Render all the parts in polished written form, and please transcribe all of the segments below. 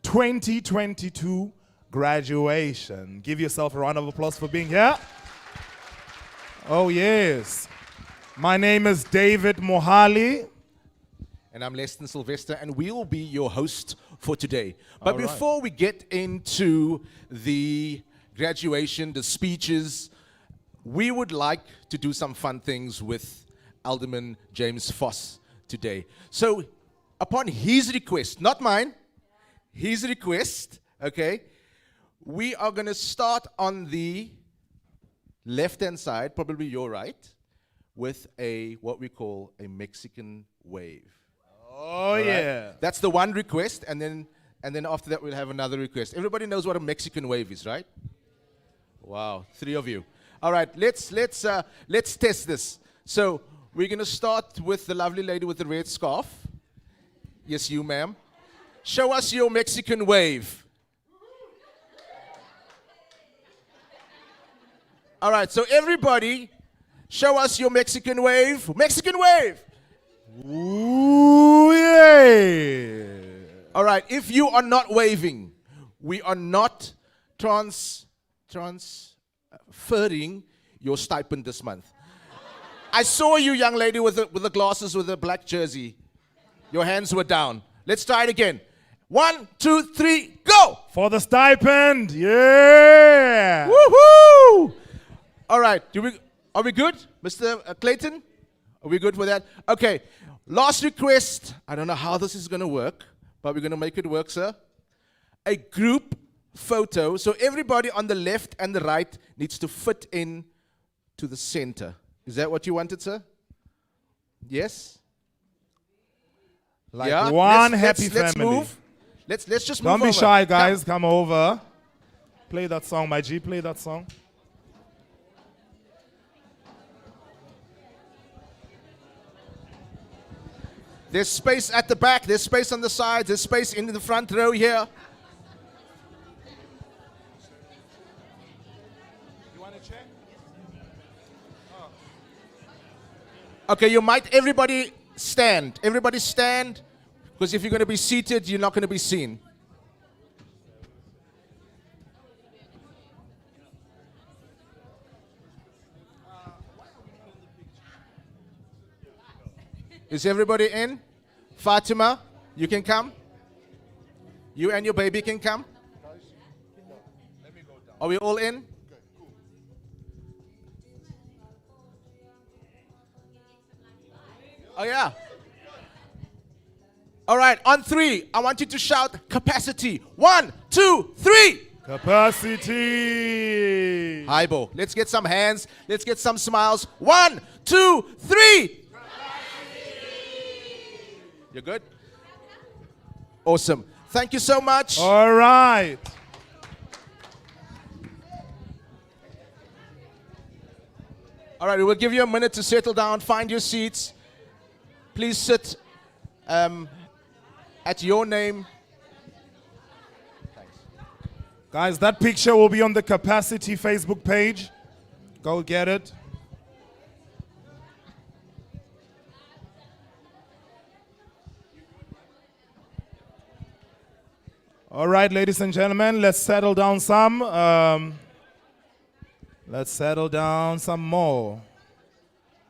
2022 graduation. Give yourself a round of applause for being here. Oh yes. My name is David Mohali. And I'm Leston Sylvester, and we'll be your host for today. But before we get into the graduation, the speeches, we would like to do some fun things with Alderman James Voss today. So, upon his request, not mine, his request, okay, we are going to start on the left-hand side, probably your right, with what we call a Mexican wave. Oh, yeah. That's the one request, and then after that we'll have another request. Everybody knows what a Mexican wave is, right? Wow, 3 of you. All right, let's test this. So we're going to start with the lovely lady with the red scarf. Yes, you, ma'am. Show us your Mexican wave. All right, so everybody, show us your Mexican wave. Mexican wave. Ooh, yeah. All right, if you are not waving, we are not transferring your stipend this month. I saw you, young lady with the glasses with the black jersey. Your hands were down. Let's try it again. 1, 2, 3, go! For the stipend, yeah! Woohoo! All right, are we good, Mr. Clayton? Are we good for that? Okay, last request. I don't know how this is going to work, but we're going to make it work, sir. A group photo. So everybody on the left and the right needs to fit in to the center. Is that what you wanted, sir? Yes? Like one happy family. Let's move. Let's just move Don't be over. shy, guys. Come over. Play that song, my G. Play that song. There's space at the back. There's space on the sides. There's space in the front row here. You want to check? Okay, everybody stand. Everybody stand, because if you're going to be seated, you're not going to be seen. Is everybody in? Fatima, you can come. You and your baby can come. Are we all in? Oh, yeah. All right, on 3, I want you to shout CapaCiTi. 1, 2, 3. CapaCiTi. Hibo. Let's get some hands. Let's get some smiles. 1, 2, 3. You're good? Awesome. Thank you so much. All right. All right, we'll give you a minute to settle down, find your seats. Please sit at your name. Thanks. Guys, that picture will be on the CapaCiTi Facebook page. Go get it. All right, ladies and gentlemen, let's settle down some. Let's settle down some more.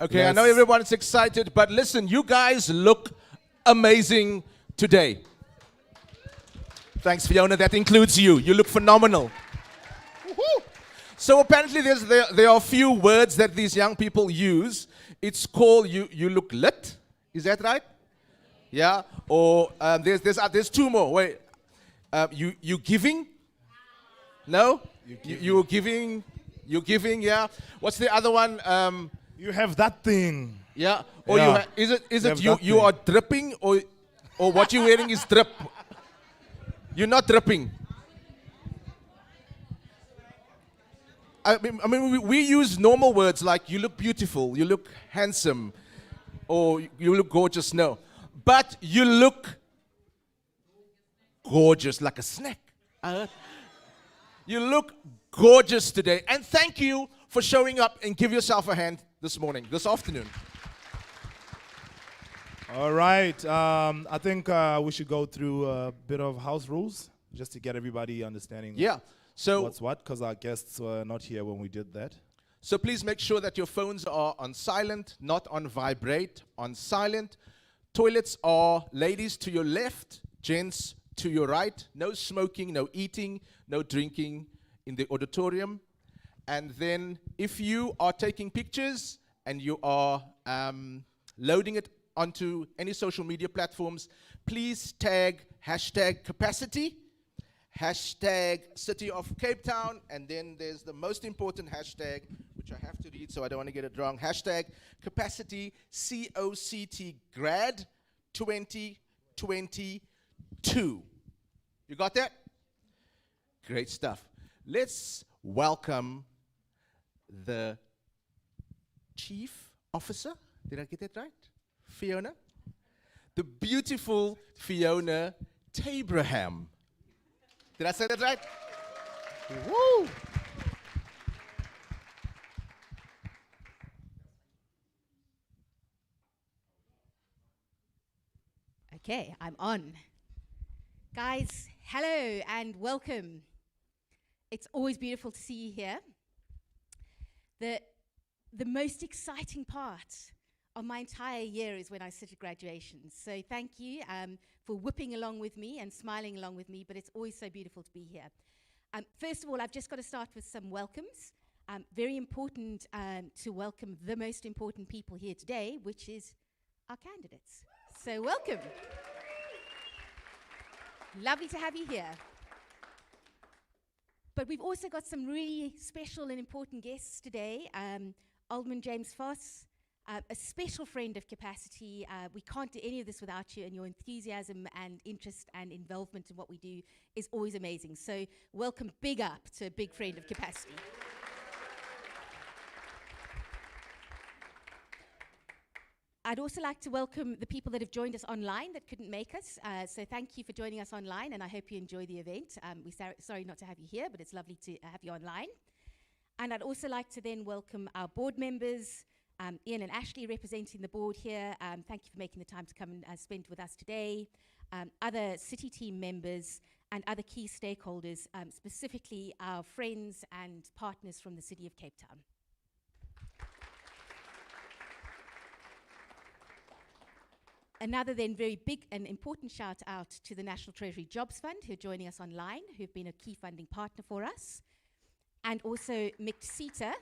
Okay, I know everyone's excited, but listen, you guys look amazing today. Thanks, Fiona. That includes you. You look phenomenal. Woo-hoo. So apparently there are a few words that these young people use. It's called you look lit. Is that right? Yeah. Or there's 2 more. Wait. You giving? No? You're giving. You're giving, yeah. What's the other one? You have that thing. Yeah. Or Yeah. is it You have you that are dripping, or what you're wearing is drip? You're not dripping. I mean we use normal words like you look beautiful, you look handsome, or you look gorgeous. No. But you look gorgeous like a snack. You look gorgeous today. And thank you for showing up, and give yourself a hand this afternoon. All right. I think we should go through a bit of house rules just to get everybody understanding Yeah. So what's what, because our guests were not here when we did that. So please make sure that your phones are on silent, not on vibrate, on silent. Toilets are ladies to your left, gents to your right. No smoking, no eating, no drinking in the auditorium. And then if you are taking pictures and you are loading it onto any social media platforms, please tag #CapaCiTi, #City of Cape Town, and then there's the most important hashtag, which I have to read so I don't want to get it wrong, #CapaCiTi, CoCT Grad 2022. You got that? Great stuff. Let's welcome the Chief Officer. Did I get that right? Fiona? The beautiful Fiona Tabraham. Did I say that right? Woo! Okay, I'm on. Guys, hello and welcome. It's always beautiful to see you here. The most exciting part of my entire year is when I sit at graduations. So thank you for whipping along with me and smiling along with me, but it's always so beautiful to be here. First of all, I've just got to start with some welcomes. Very important to welcome the most important people here today, which is our candidates. So welcome. Lovely to have you here. But we've also got some really special and important guests today. Alderman James Foss, a special friend of CapaCiTi. We can't do any of this without you, and your enthusiasm and interest and involvement in what we do is always amazing. So welcome, big up to a big friend of CapaCiTi. I'd also like to welcome the people that have joined us online that couldn't make us. So thank you for joining us online, and I hope you enjoy the event. We're sorry not to have you here, but it's lovely to have you online. And I'd also like to then welcome our board members, Ian and Ashley representing the board here. Thank you for making the time to come and spend with us today. Other city team members and other key stakeholders, specifically our friends and partners from the City of Cape Town. Another then very big and important shout out to the National Treasury Jobs Fund, who are joining us online, who've been a key funding partner for us. And also CoCT,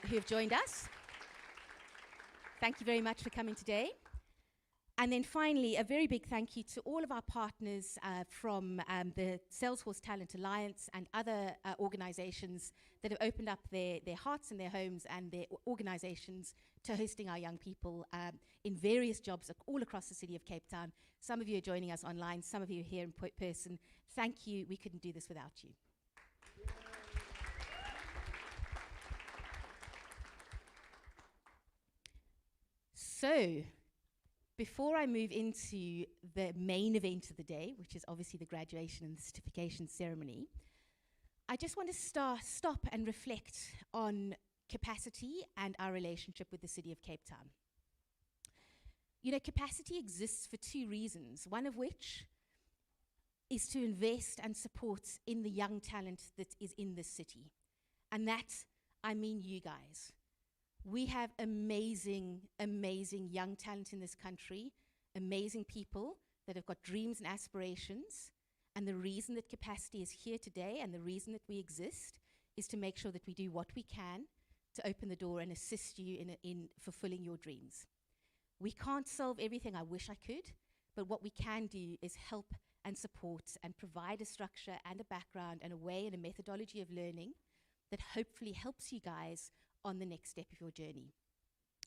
who have joined us. Thank you very much for coming today. And then finally, a very big thank you to all of our partners from the Salesforce Talent Alliance and other organizations that have opened up their hearts and their homes and their organizations to hosting our young people in various jobs all across the City of Cape Town. Some of you are joining us online, some of you are here in person. Thank you, we couldn't do this without you. So, before I move into the main event of the day, which is obviously the graduation and the certification ceremony, I just want to stop and reflect on CapaCiTi and our relationship with the City of Cape Town. You know, CapaCiTi exists for two reasons, one of which is to invest and support in the young talent that is in this city. And that, I mean you guys. We have amazing, amazing young talent in this country, amazing people that have got dreams and aspirations. And the reason that CapaCiTi is here today and the reason that we exist is to make sure that we do what we can to open the door and assist you in fulfilling your dreams. We can't solve everything, I wish I could, but what we can do is help and support and provide a structure and a background and a way and a methodology of learning that hopefully helps you guys on the next step of your journey.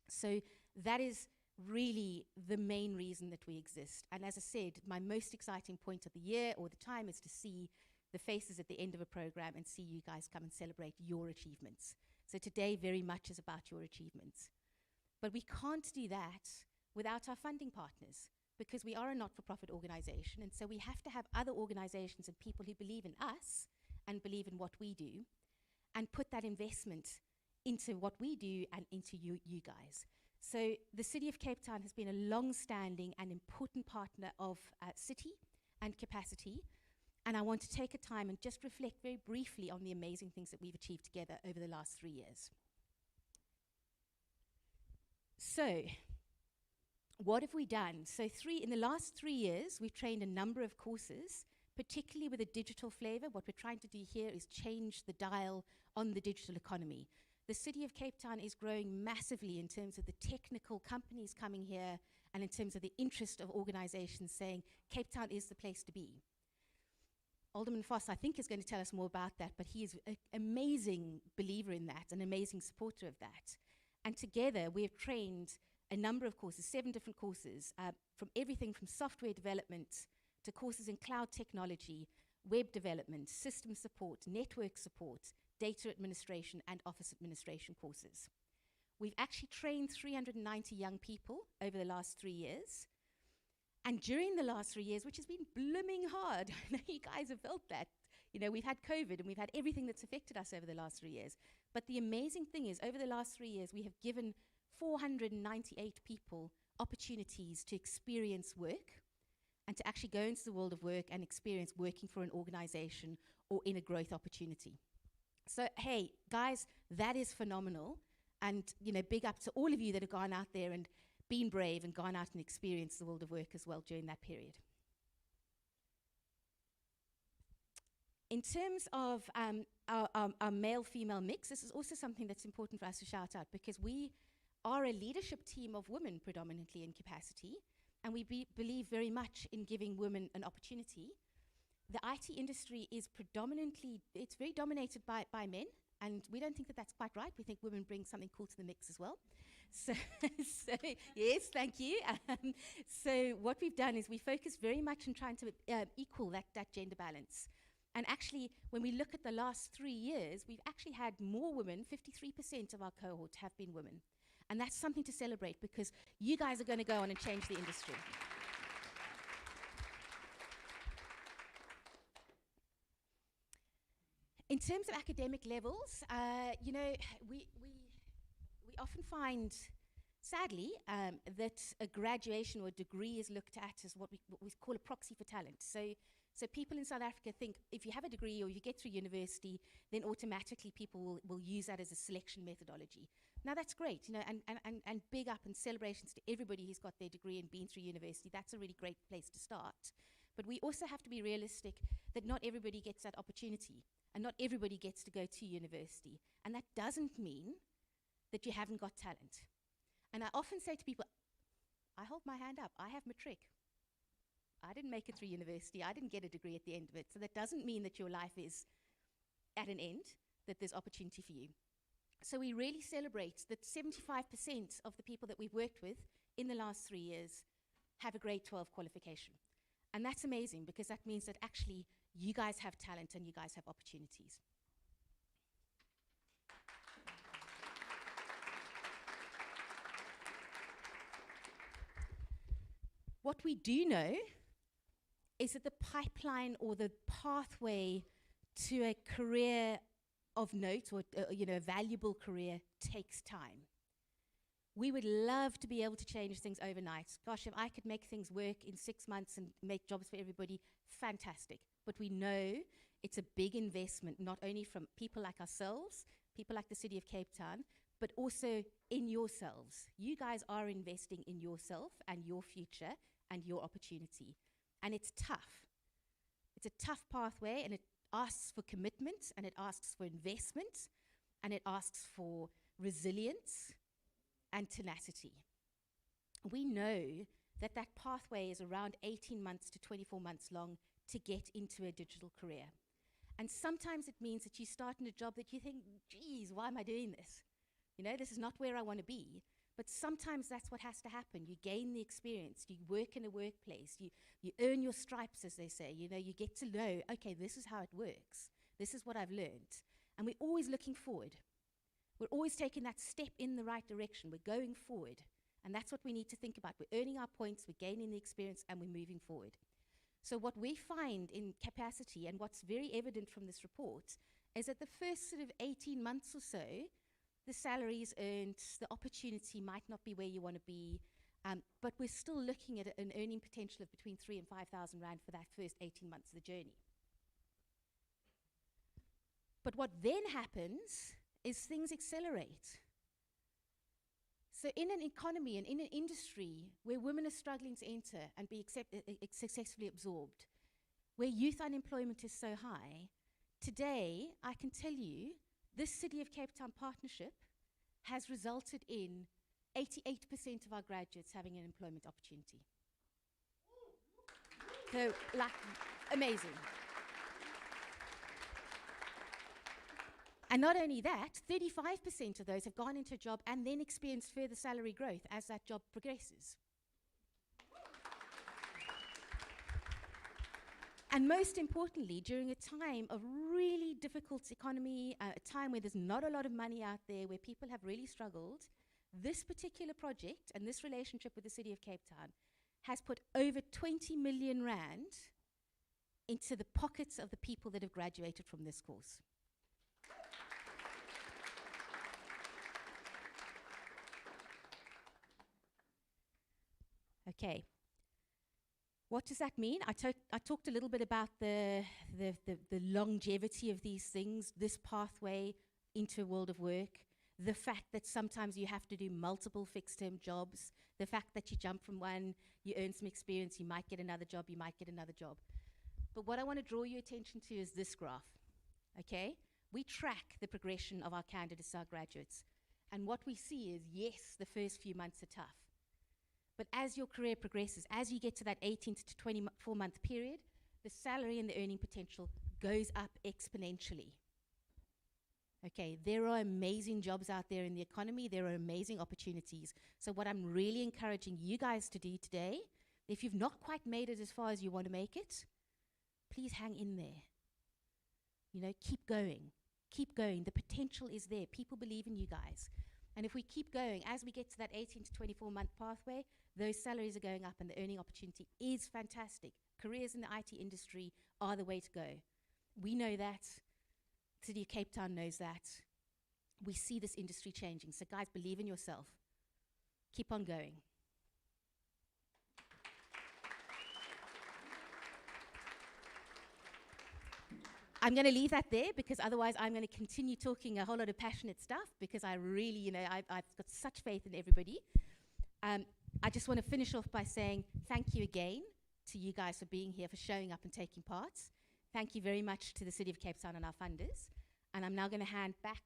So that is really the main reason that we exist. And as I said, my most exciting point of the year or the time is to see the faces at the end of a program and see you guys come and celebrate your achievements. So today very much is about your achievements. But we can't do that without our funding partners, because we are a not-for-profit organization, and so we have to have other organizations and people who believe in us and believe in what we do and put that investment into what we do and into you guys. So the City of Cape Town has been a long-standing and important partner of CiTi and CapaCiTi, and I want to take a time and just reflect very briefly on the amazing things that we've achieved together over the last 3 years. So, what have we done? So in the last 3 years, we've trained a number of courses, particularly with a digital flavor. What we're trying to do here is change the dial on the digital economy. The City of Cape Town is growing massively in terms of the technical companies coming here and in terms of the interest of organizations saying Cape Town is the place to be. Alderman Foss, I think, is going to tell us more about that, but he is an amazing believer in that, an amazing supporter of that. And together, we have trained a number of courses, 7 different courses, from everything from software development to courses in cloud technology, web development, system support, network support, data administration, and office administration courses. We've actually trained 390 young people over the last 3 years. And during the last 3 years, which has been blooming hard, I know you guys have felt that. You know, we've had COVID and we've had everything that's affected us over the last 3 years. But the amazing thing is, over the last 3 years, we have given 498 people opportunities to experience work and to actually go into the world of work and experience working for an organization or in a growth opportunity. So, hey, guys, that is phenomenal. And, you know, big up to all of you that have gone out there and been brave and gone out and experienced the world of work as well during that period. In terms of our male-female mix, this is also something that's important for us to shout out, because we are a leadership team of women predominantly in CapaCiTi, and we believe very much in giving women an opportunity. The IT industry is it's very dominated by men, and we don't think that that's quite right. We think women bring something cool to the mix as well. So yes, thank you. So what we've done is we focus very much on trying to equal that gender balance. And actually, when we look at the last 3 years, we've actually had more women, 53% of our cohort have been women. And that's something to celebrate, because you guys are going to go on and change the industry. In terms of academic levels, you know, we often find, sadly, that a graduation or a degree is looked at as what we call a proxy for talent. So people in South Africa think if you have a degree or you get through university, then automatically people will use that as a selection methodology. Now that's great, you know, and big up and celebrations to everybody who's got their degree and been through university. That's a really great place to start. But we also have to be realistic that not everybody gets that opportunity, and not everybody gets to go to university. And that doesn't mean that you haven't got talent. And I often say to people, I hold my hand up, I have matric. I didn't make it through university, I didn't get a degree at the end of it. So that doesn't mean that your life is at an end, that there's opportunity for you. So we really celebrate that 75% of the people that we've worked with in the last 3 years have a grade 12 qualification. And that's amazing, because that means that actually you guys have talent and you guys have opportunities. What we do know is that the pipeline or the pathway to a career of note, or you know, a valuable career, takes time. We would love to be able to change things overnight. Gosh, if I could make things work in 6 months and make jobs for everybody, fantastic. But we know it's a big investment, not only from people like ourselves, people like the City of Cape Town, but also in yourselves. You guys are investing in yourself and your future and your opportunity. And it's tough. It's a tough pathway, and it asks for commitment, and it asks for investment, and it asks for resilience and tenacity. We know that that pathway is around 18 months to 24 months long to get into a digital career. And sometimes it means that you start in a job that you think, geez, why am I doing this? You know, this is not where I want to be. But sometimes that's what has to happen. You gain the experience, you work in a workplace, you earn your stripes, as they say. You know, you get to know, okay, this is how it works. This is what I've learned. And we're always looking forward. We're always taking that step in the right direction. We're going forward. And that's what we need to think about. We're earning our points, we're gaining the experience, and we're moving forward. So what we find in CapaCiTi, and what's very evident from this report, is that the first sort of 18 months or so, the salaries earned, the opportunity might not be where you want to be, but we're still looking at an earning potential of between 3,000 and 5,000 rand for that first 18 months of the journey. But what then happens is things accelerate. So in an economy and in an industry where women are struggling to enter and be successfully absorbed, where youth unemployment is so high, today I can tell you this City of Cape Town partnership has resulted in 88% of our graduates having an employment opportunity. So, like, amazing. And not only that, 35% of those have gone into a job and then experienced further salary growth as that job progresses. And most importantly, during a time of really difficult economy, a time where there's not a lot of money out there, where people have really struggled, this particular project and this relationship with the City of Cape Town has put over 20 million rand into the pockets of the people that have graduated from this course. Okay. What does that mean? I talked a little bit about the longevity of these things, this pathway into a world of work, the fact that sometimes you have to do multiple fixed-term jobs, the fact that you jump from one, you earn some experience, you might get another job, you might get another job. But what I want to draw your attention to is this graph, okay? We track the progression of our candidates, our graduates. And what we see is, yes, the first few months are tough. But as your career progresses, as you get to that 18 to 24-month period, the salary and the earning potential goes up exponentially. Okay, there are amazing jobs out there in the economy. There are amazing opportunities. So what I'm really encouraging you guys to do today, if you've not quite made it as far as you want to make it, please hang in there. You know, keep going. Keep going. The potential is there. People believe in you guys. And if we keep going, as we get to that 18 to 24-month pathway, those salaries are going up and the earning opportunity is fantastic. Careers in the IT industry are the way to go. We know that. City of Cape Town knows that. We see this industry changing. So guys, believe in yourself. Keep on going. I'm going to leave that there because otherwise I'm going to continue talking a whole lot of passionate stuff because I really, you know, I've got such faith in everybody. I just want to finish off by saying thank you again to you guys for being here, for showing up and taking part. Thank you very much to the City of Cape Town and our funders. And I'm now going to hand back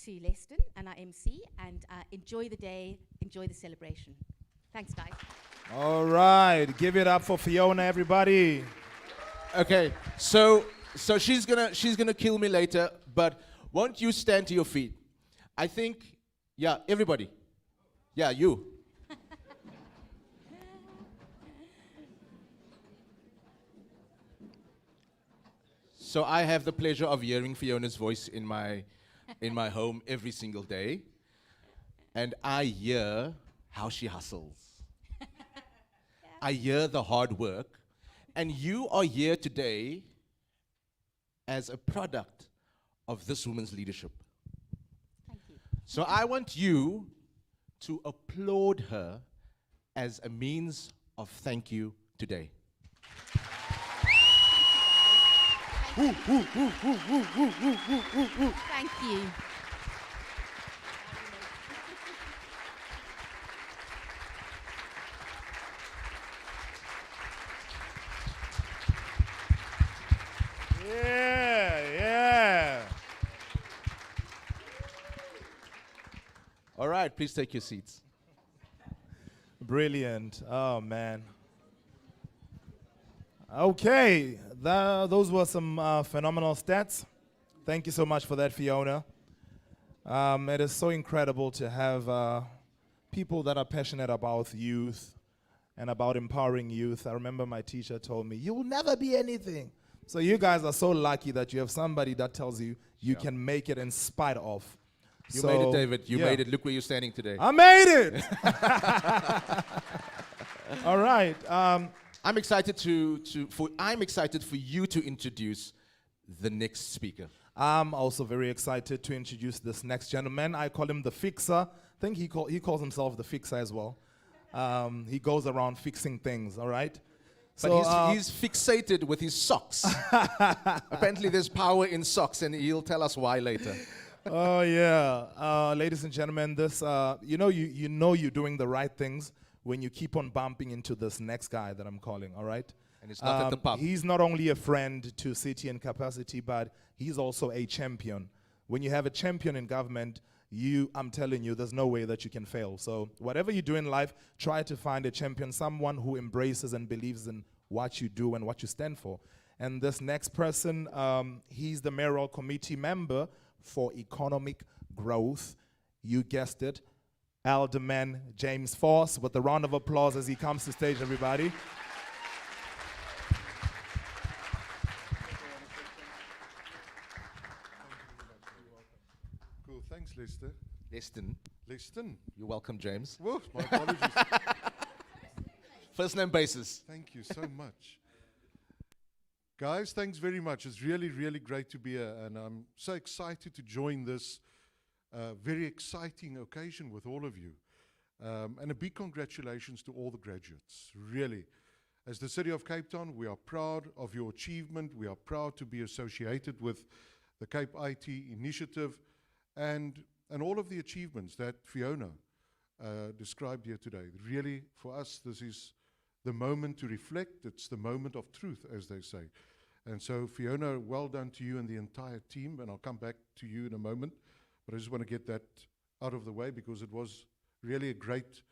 to Leston and our MC and enjoy the day, enjoy the celebration. Thanks, guys. All right, give it up for Fiona, everybody. Okay, so she's gonna kill me later, but won't you stand to your feet? I think, yeah, everybody. Yeah, you. So I have the pleasure of hearing Fiona's voice in my home every single day. And I hear how she hustles. I hear the hard work. And you are here today as a product of this woman's leadership. Thank you. So I want you to applaud her as a means of thank you today. Thank you. Yeah. All right, please take your seats. Brilliant. Oh, man. Okay, those were some phenomenal stats. Thank you so much for that, Fiona. It is so incredible to have people that are passionate about youth and about empowering youth. I remember my teacher told me, you will never be anything. So you guys are so lucky that you have somebody that tells you you can make it in spite of. You made it, David. You made it. Look where you're standing today. I made it! All right. I'm excited for you to introduce the next speaker. I'm also very excited to introduce this next gentleman. I call him the fixer. I think he calls himself the fixer as well. He goes around fixing things, all right? But he's fixated with his socks. Apparently there's power in socks, and he'll tell us why later. Oh yeah, ladies and gentlemen, this you know you're doing the right things when you keep on bumping into this next guy that I'm calling. All right, And it's not at the pub. He's not only a friend to CiTi and CapaCiTi, but he's also a champion. When you have a champion in government, I'm telling you, there's no way that you can fail. So whatever you do in life, try to find a champion, someone who embraces and believes in what you do and what you stand for. And this next person, he's the mayoral committee member for economic growth. You guessed it, Alderman James Force, with a round of applause as he comes to stage, everybody. Cool, thanks, Lester. Leston. You're welcome, James. Whoa, my apologies. First name basis. Thank you so much. Guys, thanks very much. It's really, really great to be here, and I'm so excited to join this very exciting occasion with all of you. And a big congratulations to all the graduates, really. As the City of Cape Town, we are proud of your achievement. We are proud to be associated with the CapaCiTi initiative and all of the achievements that Fiona described here today. Really, for us, this is the moment to reflect. It's the moment of truth, as they say. And so, Fiona, well done to you and the entire team, and I'll come back to you in a moment. But I just want to get that out of the way because it was really a great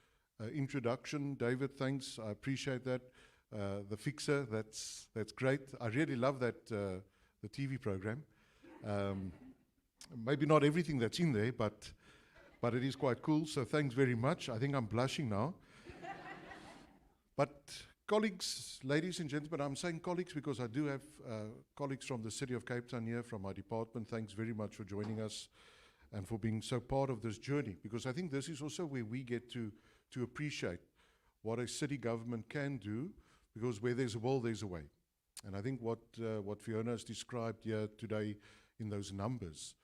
introduction. David, thanks. I appreciate that. The fixer, that's great. I really love that, the TV program. Maybe not everything that's in there, but it is quite cool. So thanks very much. I think I'm blushing now. But colleagues, ladies and gentlemen, I'm saying colleagues because I do have colleagues from the City of Cape Town here, from my department. Thanks very much for joining us and for being so part of this journey, because I think this is also where we get to appreciate what a city government can do, because where there's a will, there's a way. And I think what Fiona has described here today in those numbers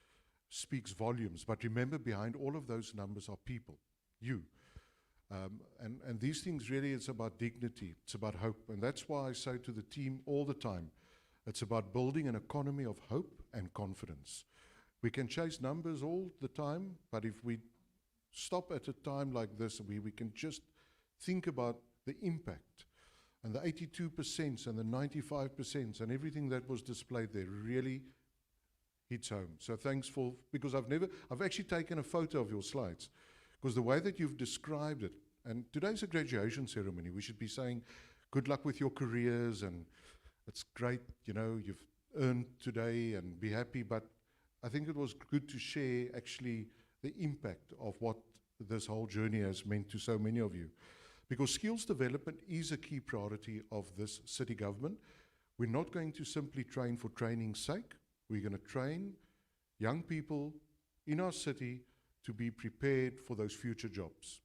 speaks volumes. But remember, behind all of those numbers are people, you. And these things really, it's about dignity, it's about hope. And that's why I say to the team all the time, it's about building an economy of hope and confidence. We can chase numbers all the time, but if we stop at a time like this, we can just think about the impact. And the 82% and the 95% and everything that was displayed there really hits home. So thanks because I've actually taken a photo of your slides, because the way that you've described it, and today's a graduation ceremony, we should be saying good luck with your careers, and it's great, you've earned today, and be happy, but I think it was good to share actually the impact of what this whole journey has meant to so many of you. Because skills development is a key priority of this city government. We're not going to simply train for training's sake. We're going to train young people in our city to be prepared for those future jobs.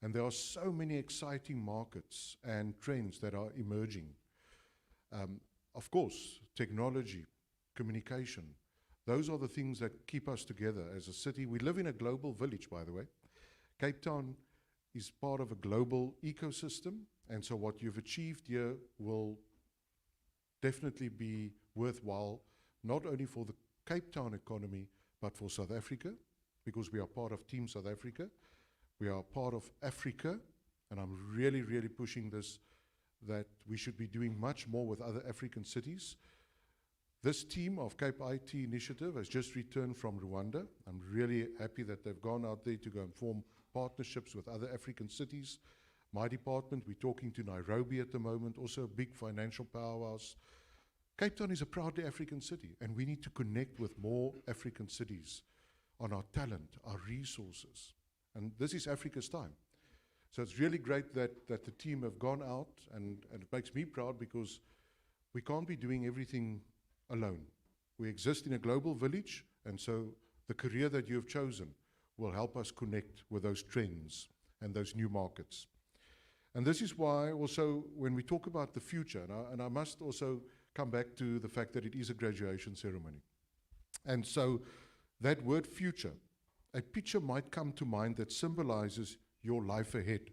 And there are so many exciting markets and trends that are emerging. Of course, technology, communication, those are the things that keep us together as a city. We live in a global village, by the way. Cape Town is part of a global ecosystem, and so what you've achieved here will definitely be worthwhile, not only for the Cape Town economy, but for South Africa, because we are part of Team South Africa. We are part of Africa, and I'm really, really pushing this, that we should be doing much more with other African cities. This team of CapaCiTi initiative has just returned from Rwanda. I'm really happy that they've gone out there to go and form partnerships with other African cities. My department, we're talking to Nairobi at the moment, also a big financial powerhouse. Cape Town is a proudly African city, and we need to connect with more African cities on our talent, our resources. And this is Africa's time. So it's really great that the team have gone out, and it makes me proud because we can't be doing everything alone. We exist in a global village, and so the career that you have chosen will help us connect with those trends and those new markets. And this is why also when we talk about the future, and I must also come back to the fact that it is a graduation ceremony. And so that word future, a picture might come to mind that symbolizes your life ahead.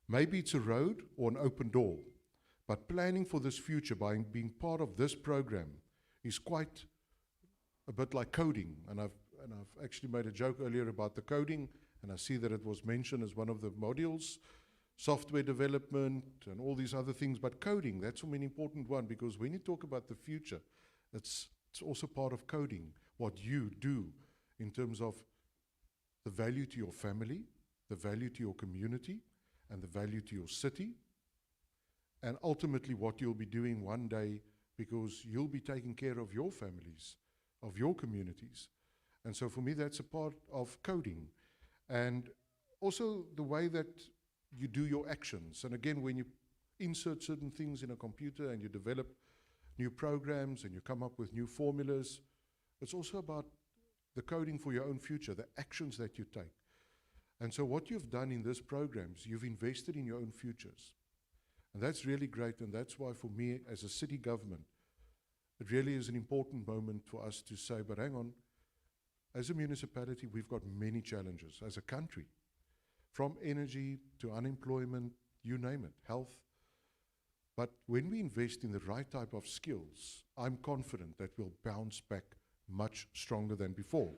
Maybe it's a road or an open door, but planning for this future by being part of this program is quite a bit like coding. And I've actually made a joke earlier about the coding, and I see that it was mentioned as one of the modules, software development and all these other things, but coding, that's an important one, because when you talk about the future, it's also part of coding, what you do in terms of the value to your family, the value to your community, and the value to your city, and ultimately what you'll be doing one day, because you'll be taking care of your families, of your communities. And so for me, that's a part of coding. And also the way that you do your actions. And again, when you insert certain things in a computer and you develop new programs and you come up with new formulas, it's also about the coding for your own future, the actions that you take. And so what you've done in these programs, you've invested in your own futures. And that's really great, and that's why for me as a city government, it really is an important moment for us to say, but hang on, as a municipality, we've got many challenges as a country, from energy to unemployment, you name it, health. But when we invest in the right type of skills, I'm confident that we'll bounce back much stronger than before.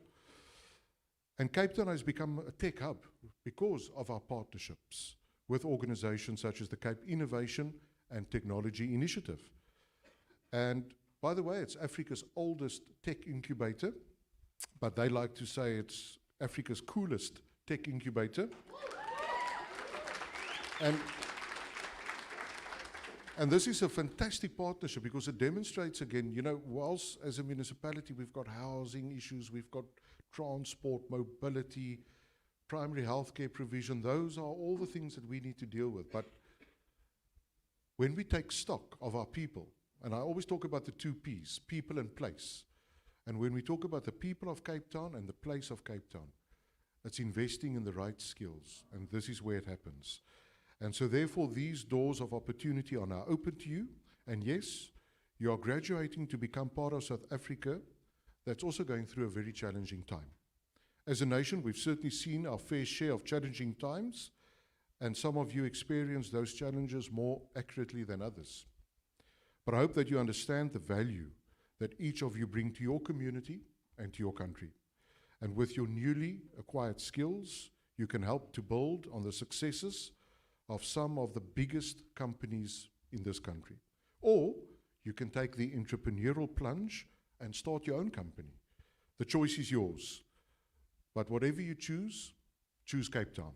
And Cape Town has become a tech hub because of our partnerships with organizations such as the Cape Innovation and Technology Initiative. And by the way, it's Africa's oldest tech incubator, but they like to say it's Africa's coolest tech incubator. And this is a fantastic partnership because it demonstrates again, you know, whilst as a municipality we've got housing issues, we've got transport, mobility, primary healthcare provision, those are all the things that we need to deal with. But when we take stock of our people, and I always talk about the two P's, people and place, and when we talk about the people of Cape Town and the place of Cape Town, it's investing in the right skills, and this is where it happens. And so therefore these doors of opportunity are now open to you, and yes, you are graduating to become part of South Africa that's also going through a very challenging time. As a nation, we've certainly seen our fair share of challenging times, and some of you experience those challenges more accurately than others. But I hope that you understand the value that each of you bring to your community and to your country. And with your newly acquired skills, you can help to build on the successes of some of the biggest companies in this country. Or you can take the entrepreneurial plunge and start your own company. The choice is yours. But whatever you choose, choose Cape Town.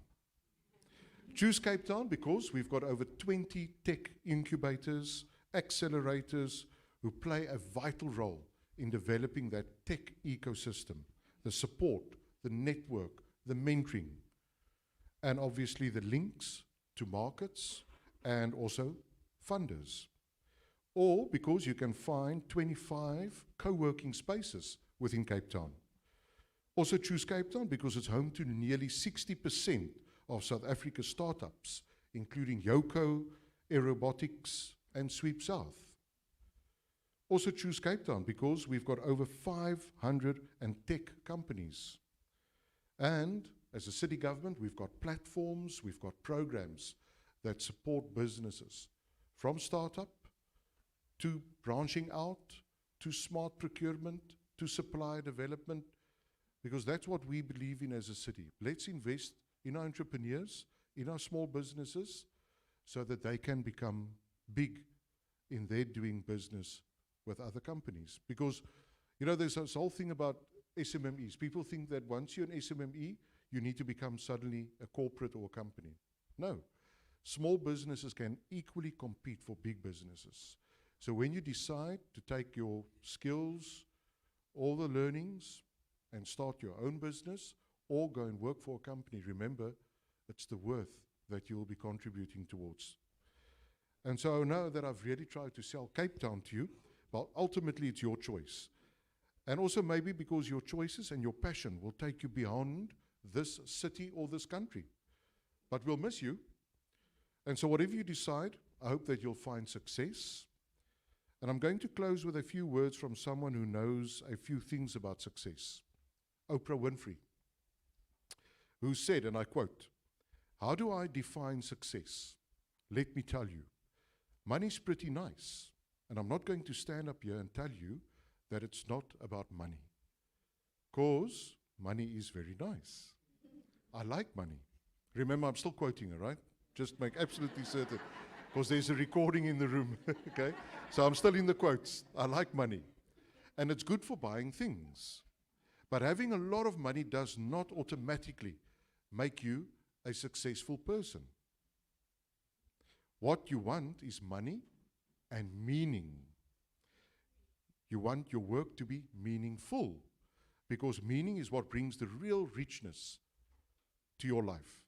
Choose Cape Town because we've got over 20 tech incubators, accelerators, who play a vital role in developing that tech ecosystem, the support, the network, the mentoring, and obviously the links to markets and also funders. Or because you can find 25 co-working spaces within Cape Town. Also choose Cape Town because it's home to nearly 60% of South Africa's startups, including Yoko, Aerobotics, and Sweep South. Also choose Cape Town because we've got over 500 tech companies. And as a city government, we've got platforms, we've got programs that support businesses from startup to branching out, to smart procurement, to supply development, because that's what we believe in as a city. Let's invest in our entrepreneurs, in our small businesses, so that they can become big in their doing business with other companies. Because, you know, there's this whole thing about SMMEs. People think that once you're an SMME, you need to become suddenly a corporate or a company. No. Small businesses can equally compete for big businesses. So when you decide to take your skills, all the learnings, and start your own business, or go and work for a company, remember, it's the worth that you will be contributing towards. And so I know that I've really tried to sell Cape Town to you, but ultimately it's your choice. And also maybe because your choices and your passion will take you beyond this city or this country. But we'll miss you. And so whatever you decide, I hope that you'll find success. And I'm going to close with a few words from someone who knows a few things about success. Oprah Winfrey, who said, and I quote, "How do I define success? Let me tell you. Money's pretty nice, and I'm not going to stand up here and tell you that it's not about money. 'Cause money is very nice. I like money." Remember, I'm still quoting her, right? Just make absolutely certain, because there's a recording in the room, okay? So I'm still in the quotes. I like money. And it's good for buying things. But having a lot of money does not automatically make you a successful person. What you want is money and meaning. You want your work to be meaningful, because meaning is what brings the real richness to your life.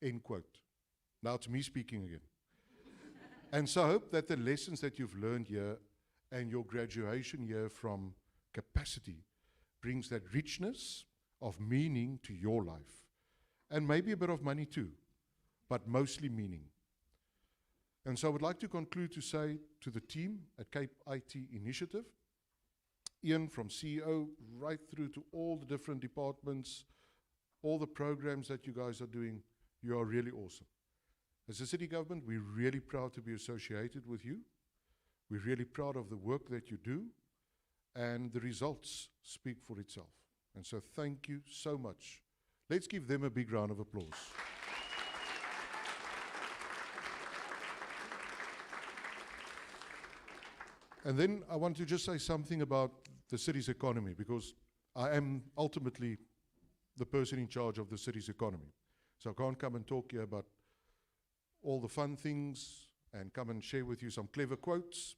End quote. Now it's me speaking again. And so I hope that the lessons that you've learned here and your graduation year from CapaCiTi brings that richness of meaning to your life. And maybe a bit of money too, but mostly meaning. And so I would like to conclude to say to the team at CapaCiTi Initiative, Ian from CEO right through to all the different departments, all the programs that you guys are doing, you are really awesome. As a city government, we're really proud to be associated with you. We're really proud of the work that you do, and the results speak for itself. And so thank you so much. Let's give them a big round of applause. And then I want to just say something about the city's economy, because I am ultimately the person in charge of the city's economy. So I can't come and talk here about all the fun things and come and share with you some clever quotes.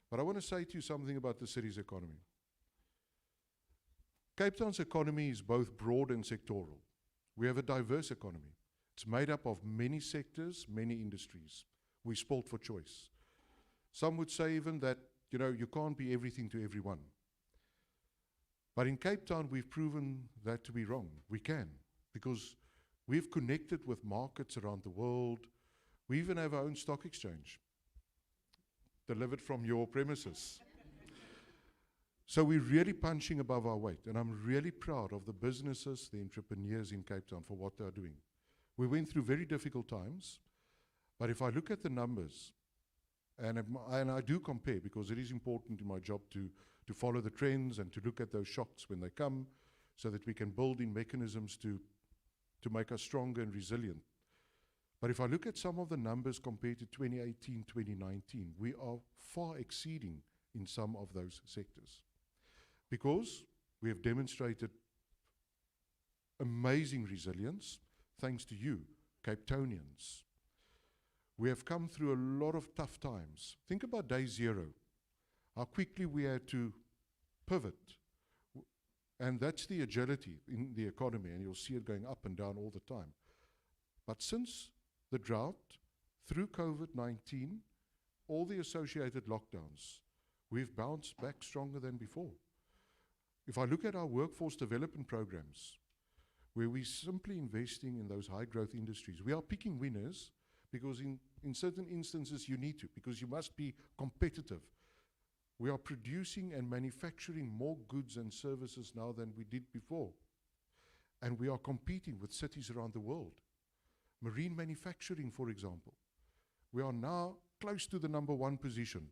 But I want to say to you something about the city's economy. Cape Town's economy is both broad and sectoral. We have a diverse economy. It's made up of many sectors, many industries. We're spoilt for choice. Some would say even that, you can't be everything to everyone. But in Cape Town, we've proven that to be wrong. We can, because we've connected with markets around the world. We even have our own stock exchange, delivered from your premises. So we're really punching above our weight, and I'm really proud of the businesses, the entrepreneurs in Cape Town for what they're doing. We went through very difficult times, but if I look at the numbers, and I do compare, because it is important in my job to follow the trends and to look at those shocks when they come, so that we can build in mechanisms to make us stronger and resilient. But if I look at some of the numbers compared to 2018, 2019, we are far exceeding in some of those sectors, because we have demonstrated amazing resilience thanks to you, Cape Townians. We have come through a lot of tough times. Think about day zero, how quickly we had to pivot. And that's the agility in the economy, and you'll see it going up and down all the time. But since the drought, through COVID-19, all the associated lockdowns, we've bounced back stronger than before. If I look at our workforce development programs, where we're simply investing in those high growth industries, we are picking winners, because in certain instances you need to, because you must be competitive. We are producing and manufacturing more goods and services now than we did before. And we are competing with cities around the world. Marine manufacturing, for example. We are now close to the #1 position,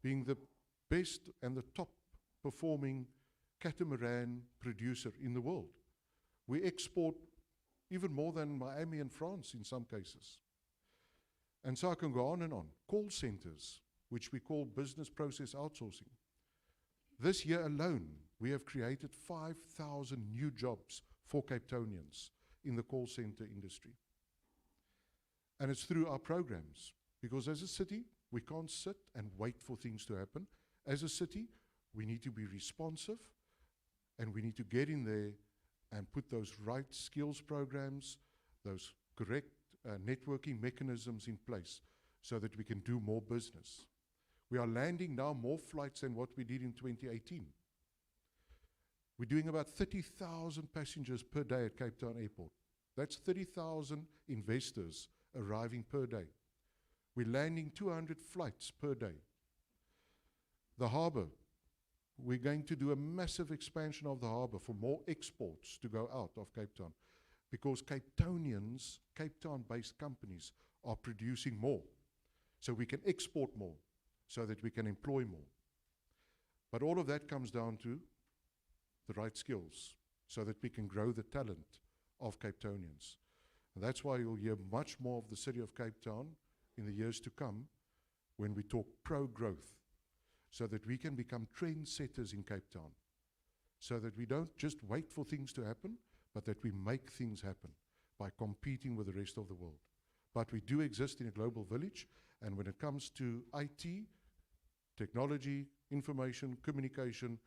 being the best and the top performing catamaran producer in the world. We export even more than Miami and France in some cases. And so I can go on and on. Call centers, which we call business process outsourcing. This year alone, we have created 5,000 new jobs for Cape Townians in the call center industry. And it's through our programs, because as a city, we can't sit and wait for things to happen. As a city, we need to be responsive, and we need to get in there and put those right skills programs, those correct networking mechanisms in place, so that we can do more business. We are landing now more flights than what we did in 2018. We're doing about 30,000 passengers per day at Cape Town Airport. That's 30,000 investors arriving per day. We're landing 200 flights per day. The harbour. We're going to do a massive expansion of the harbour for more exports to go out of Cape Town, because Cape Townians, Cape Town-based companies, are producing more. So we can export more, so that we can employ more. But all of that comes down to the right skills, so that we can grow the talent of Cape Townians. And that's why you'll hear much more of the city of Cape Town in the years to come when we talk pro-growth, so that we can become trendsetters in Cape Town, so that we don't just wait for things to happen, but that we make things happen by competing with the rest of the world. But we do exist in a global village, and when it comes to IT, technology, information, communication,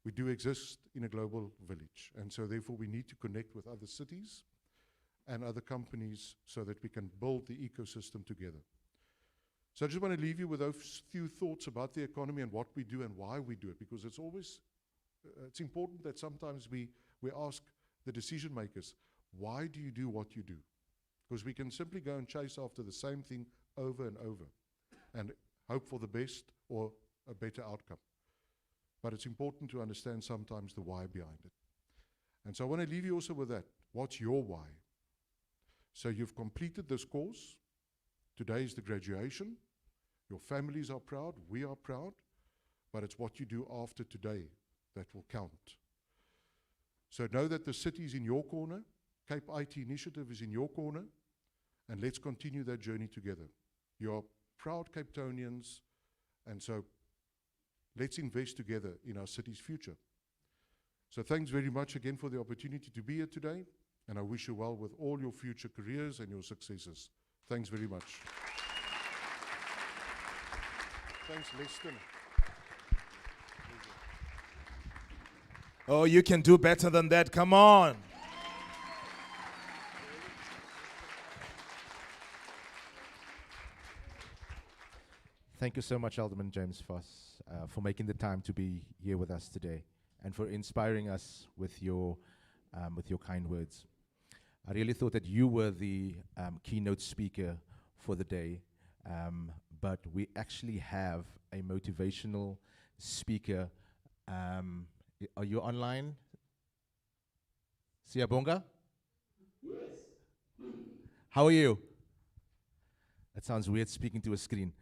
we do exist in a global village. And so therefore we need to connect with other cities and other companies so that we can build the ecosystem together. So I just want to leave you with those few thoughts about the economy and what we do and why we do it, because it's always, it's important that sometimes we ask the decision makers, why do you do what you do? Because we can simply go and chase after the same thing over and over and hope for the best or a better outcome. But it's important to understand sometimes the why behind it. And so I want to leave you also with that. What's your why? So you've completed this course. Today is the graduation. Your families are proud. We are proud. But it's what you do after today that will count. So know that the city is in your corner. CapaCiTi initiative is in your corner. And let's continue that journey together. You're proud Cape Townians. And so let's invest together in our city's future. So thanks very much again for the opportunity to be here today. And I wish you well with all your future careers and your successes. Thanks very much. Thanks, Leston. Oh, you can do better than that. Come on. Thank you so much, Alderman James Voss, for making the time to be here with us today and for inspiring us with your kind words. I really thought that you were the keynote speaker for the day, but we actually have a motivational speaker. Are you online? Siyabonga? Yes. How are you? That sounds weird speaking to a screen.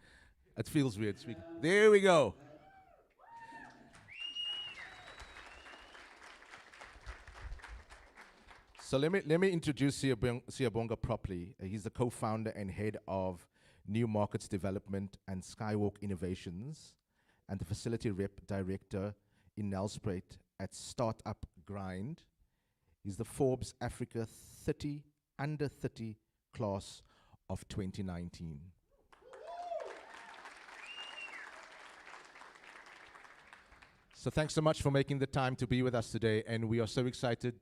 It feels weird speaking. There we go. So let me introduce Siyabonga properly. He's the co-founder and head of New Markets Development and Skywalk Innovations, and the facility director in Nelspruit at Startup Grind. He's the Forbes Africa 30 under 30 class of 2019. So thanks so much for making the time to be with us today, and we are so excited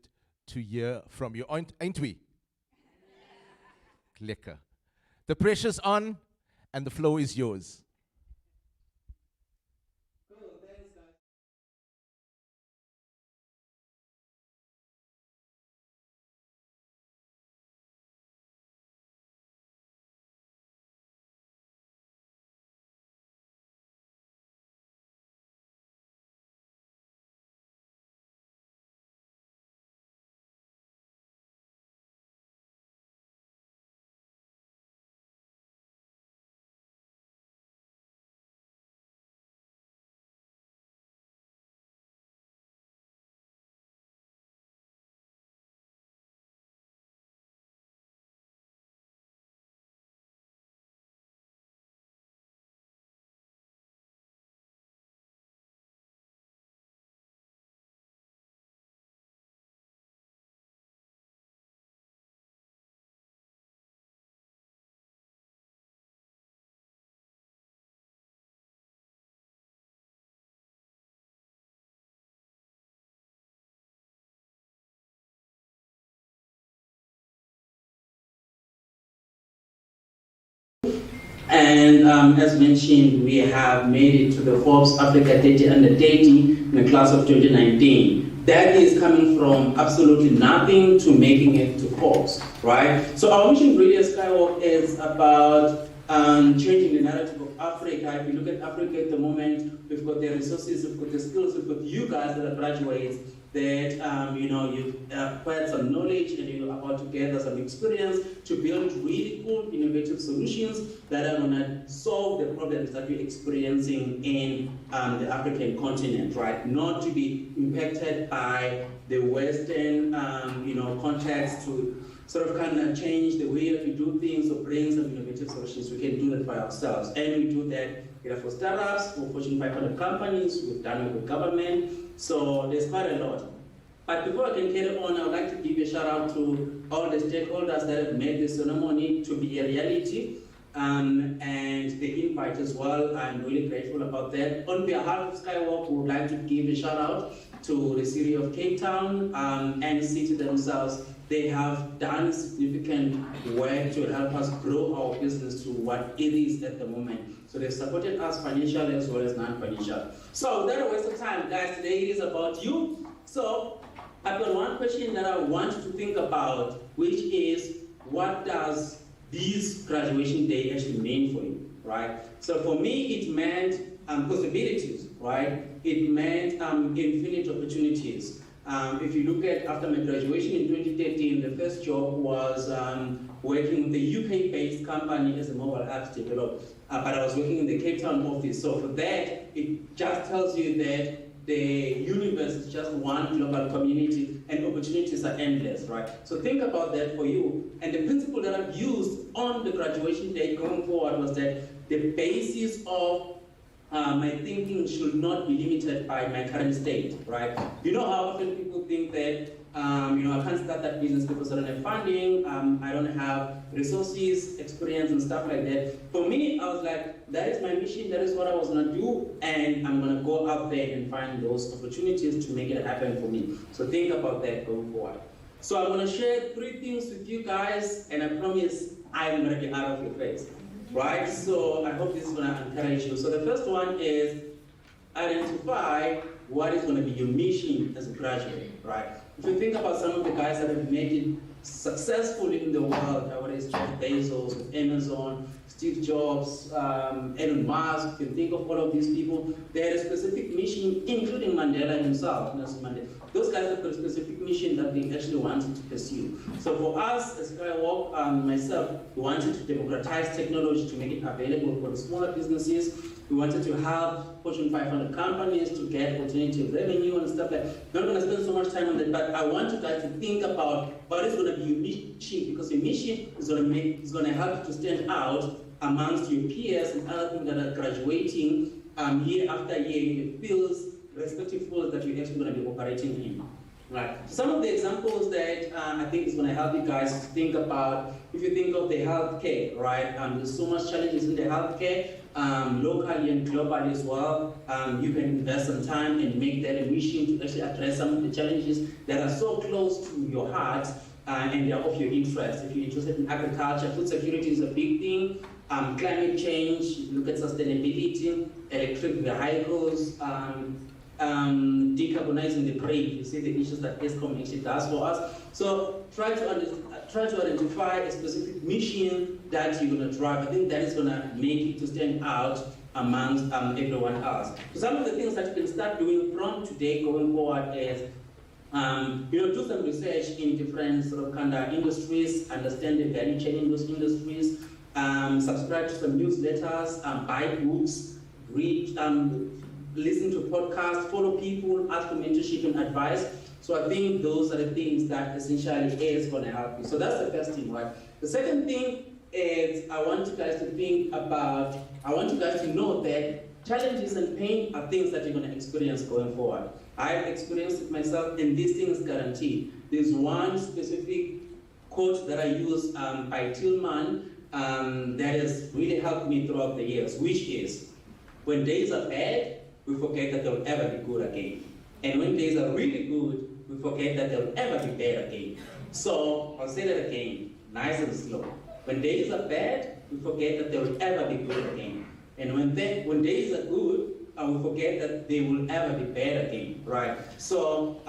to hear from you, ain't we? Lekker. The pressure's on, and the floor is yours. And as mentioned, we have made it to the Forbes Africa 30 under 30 in the class of 2019. That is coming from absolutely nothing to making it to Forbes, right? So our mission really at Skywalk is about changing the narrative of Africa. If you look at Africa at the moment, we've got the resources, we've got the skills, we've got you guys that are graduates that you've acquired some knowledge and you're about to gather some experience to build really cool, innovative solutions that are going to solve the problems that we're experiencing in the African continent, right? Not to be impacted by the Western, context to sort of kind of change the way that we do things or bring some innovative solutions. We can do that by ourselves. And we do that either for startups, for Fortune 500 companies, we've done it with government. So there's quite a lot. But before I can carry on, I would like to give a shout out to all the stakeholders that have made this ceremony to be a reality. And the invite as well, I'm really grateful about that. On behalf of Skywalk, we would like to give a shout out to the city of Cape Town and the city themselves. They have done significant work to help us grow our business to what it is at the moment. So they've supported us financially as well as non-financial. So without a waste of time, guys, today it is about you. So I've got one question that I want you to think about, which is, what does this graduation day actually mean for you, right? So for me, it meant possibilities, right? It meant infinite opportunities. If you look at after my graduation in 2013, the first job was working with a UK-based company as a mobile apps developer, but I was working in the Cape Town office. So for that, it just tells you that the universe is just one global community and opportunities are endless, right? So think about that for you. And the principle that I've used on the graduation day going forward was that the basis of my thinking should not be limited by my current state, right? You know how often people think that, I can't start that business because I don't have funding, I don't have resources, experience, and stuff like that. For me, I was like, that is my mission, that is what I was gonna do, and I'm gonna go out there and find those opportunities to make it happen for me. So think about that going forward. So I'm gonna share 3 things with you guys, and I promise I'm gonna be out of your face. Right, so I hope this is going to encourage you. So the first one is identify what is going to be your mission as a graduate, right? If you think about some of the guys that have made it successful in the world, whether it's Jeff Bezos with Amazon, Steve Jobs, Elon Musk, you can think of all of these people, they had a specific mission, including Mandela himself, Nelson Mandela. Those guys have got a specific mission that they actually wanted to pursue. So for us, as Skywalk, myself, we wanted to democratize technology to make it available for the smaller businesses. We wanted to help Fortune 500 companies to get alternative revenue and stuff like that. I'm not going to spend so much time on that, but I want you guys to think about what is going to be your mission, because your mission is going to help you to stand out amongst your peers and other people that are graduating year after year in the fields, respective fields that you're actually going to be operating in. Right. Some of the examples that I think is going to help you guys to think about, if you think of the healthcare, right? There's so much challenges in the healthcare, locally and globally as well. You can invest some time and make that a mission to actually address some of the challenges that are so close to your heart and they are of your interest. If you're interested in agriculture, food security is a big thing. Climate change, look at sustainability, electric vehicles, decarbonizing the grid. You see the issues that ESCOM actually does for us. So try to identify a specific mission that you're going to drive. I think that is going to make it to stand out amongst everyone else. So some of the things that you can start doing from today going forward is do some research in different sort of kind of industries, understand the value chain in those industries, subscribe to some newsletters, buy books, read, listen to podcasts, follow people, ask for mentorship and advice. So I think those are the things that essentially is going to help you. So that's the first thing, right? The second thing is I want you guys to know that challenges and pain are things that you're going to experience going forward. I've experienced it myself, and these things guaranteed. There's one specific quote that I use by Tillman that has really helped me throughout the years, which is, when days are bad, we forget that they'll ever be good again. And when days are really good, we forget that they'll ever be bad again. So I'll say that again, nice and slow. When days are bad, we forget that they'll ever be good again. And when days are good, we forget that they will ever be bad again, right? So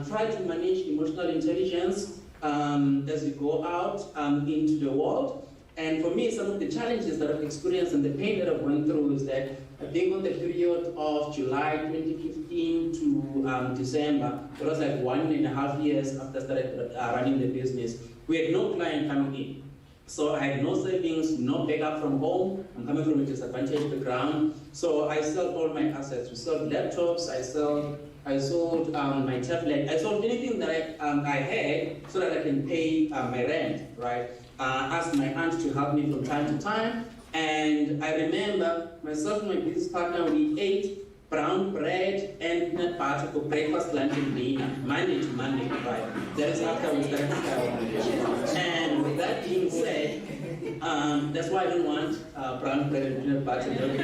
try to manage emotional intelligence as you go out into the world. And for me, some of the challenges that I've experienced and the pain that I've went through is that I think on the period of July 2015 to December, it was like 1.5 years after I started running the business, we had no client coming in. So I had no savings, no backup from home. I'm coming from a disadvantaged background. So I sold all my assets. We sold laptops, I sold my tablet, I sold anything that I had so that I can pay my rent, right? Asked my aunt to help me from time to time. And I remember myself and my business partner, we ate brown bread and peanut butter for breakfast, lunch, and dinner, Monday to Monday, right? That is after we started Sky. And with that being said, that's why I don't want brown bread and peanut butter from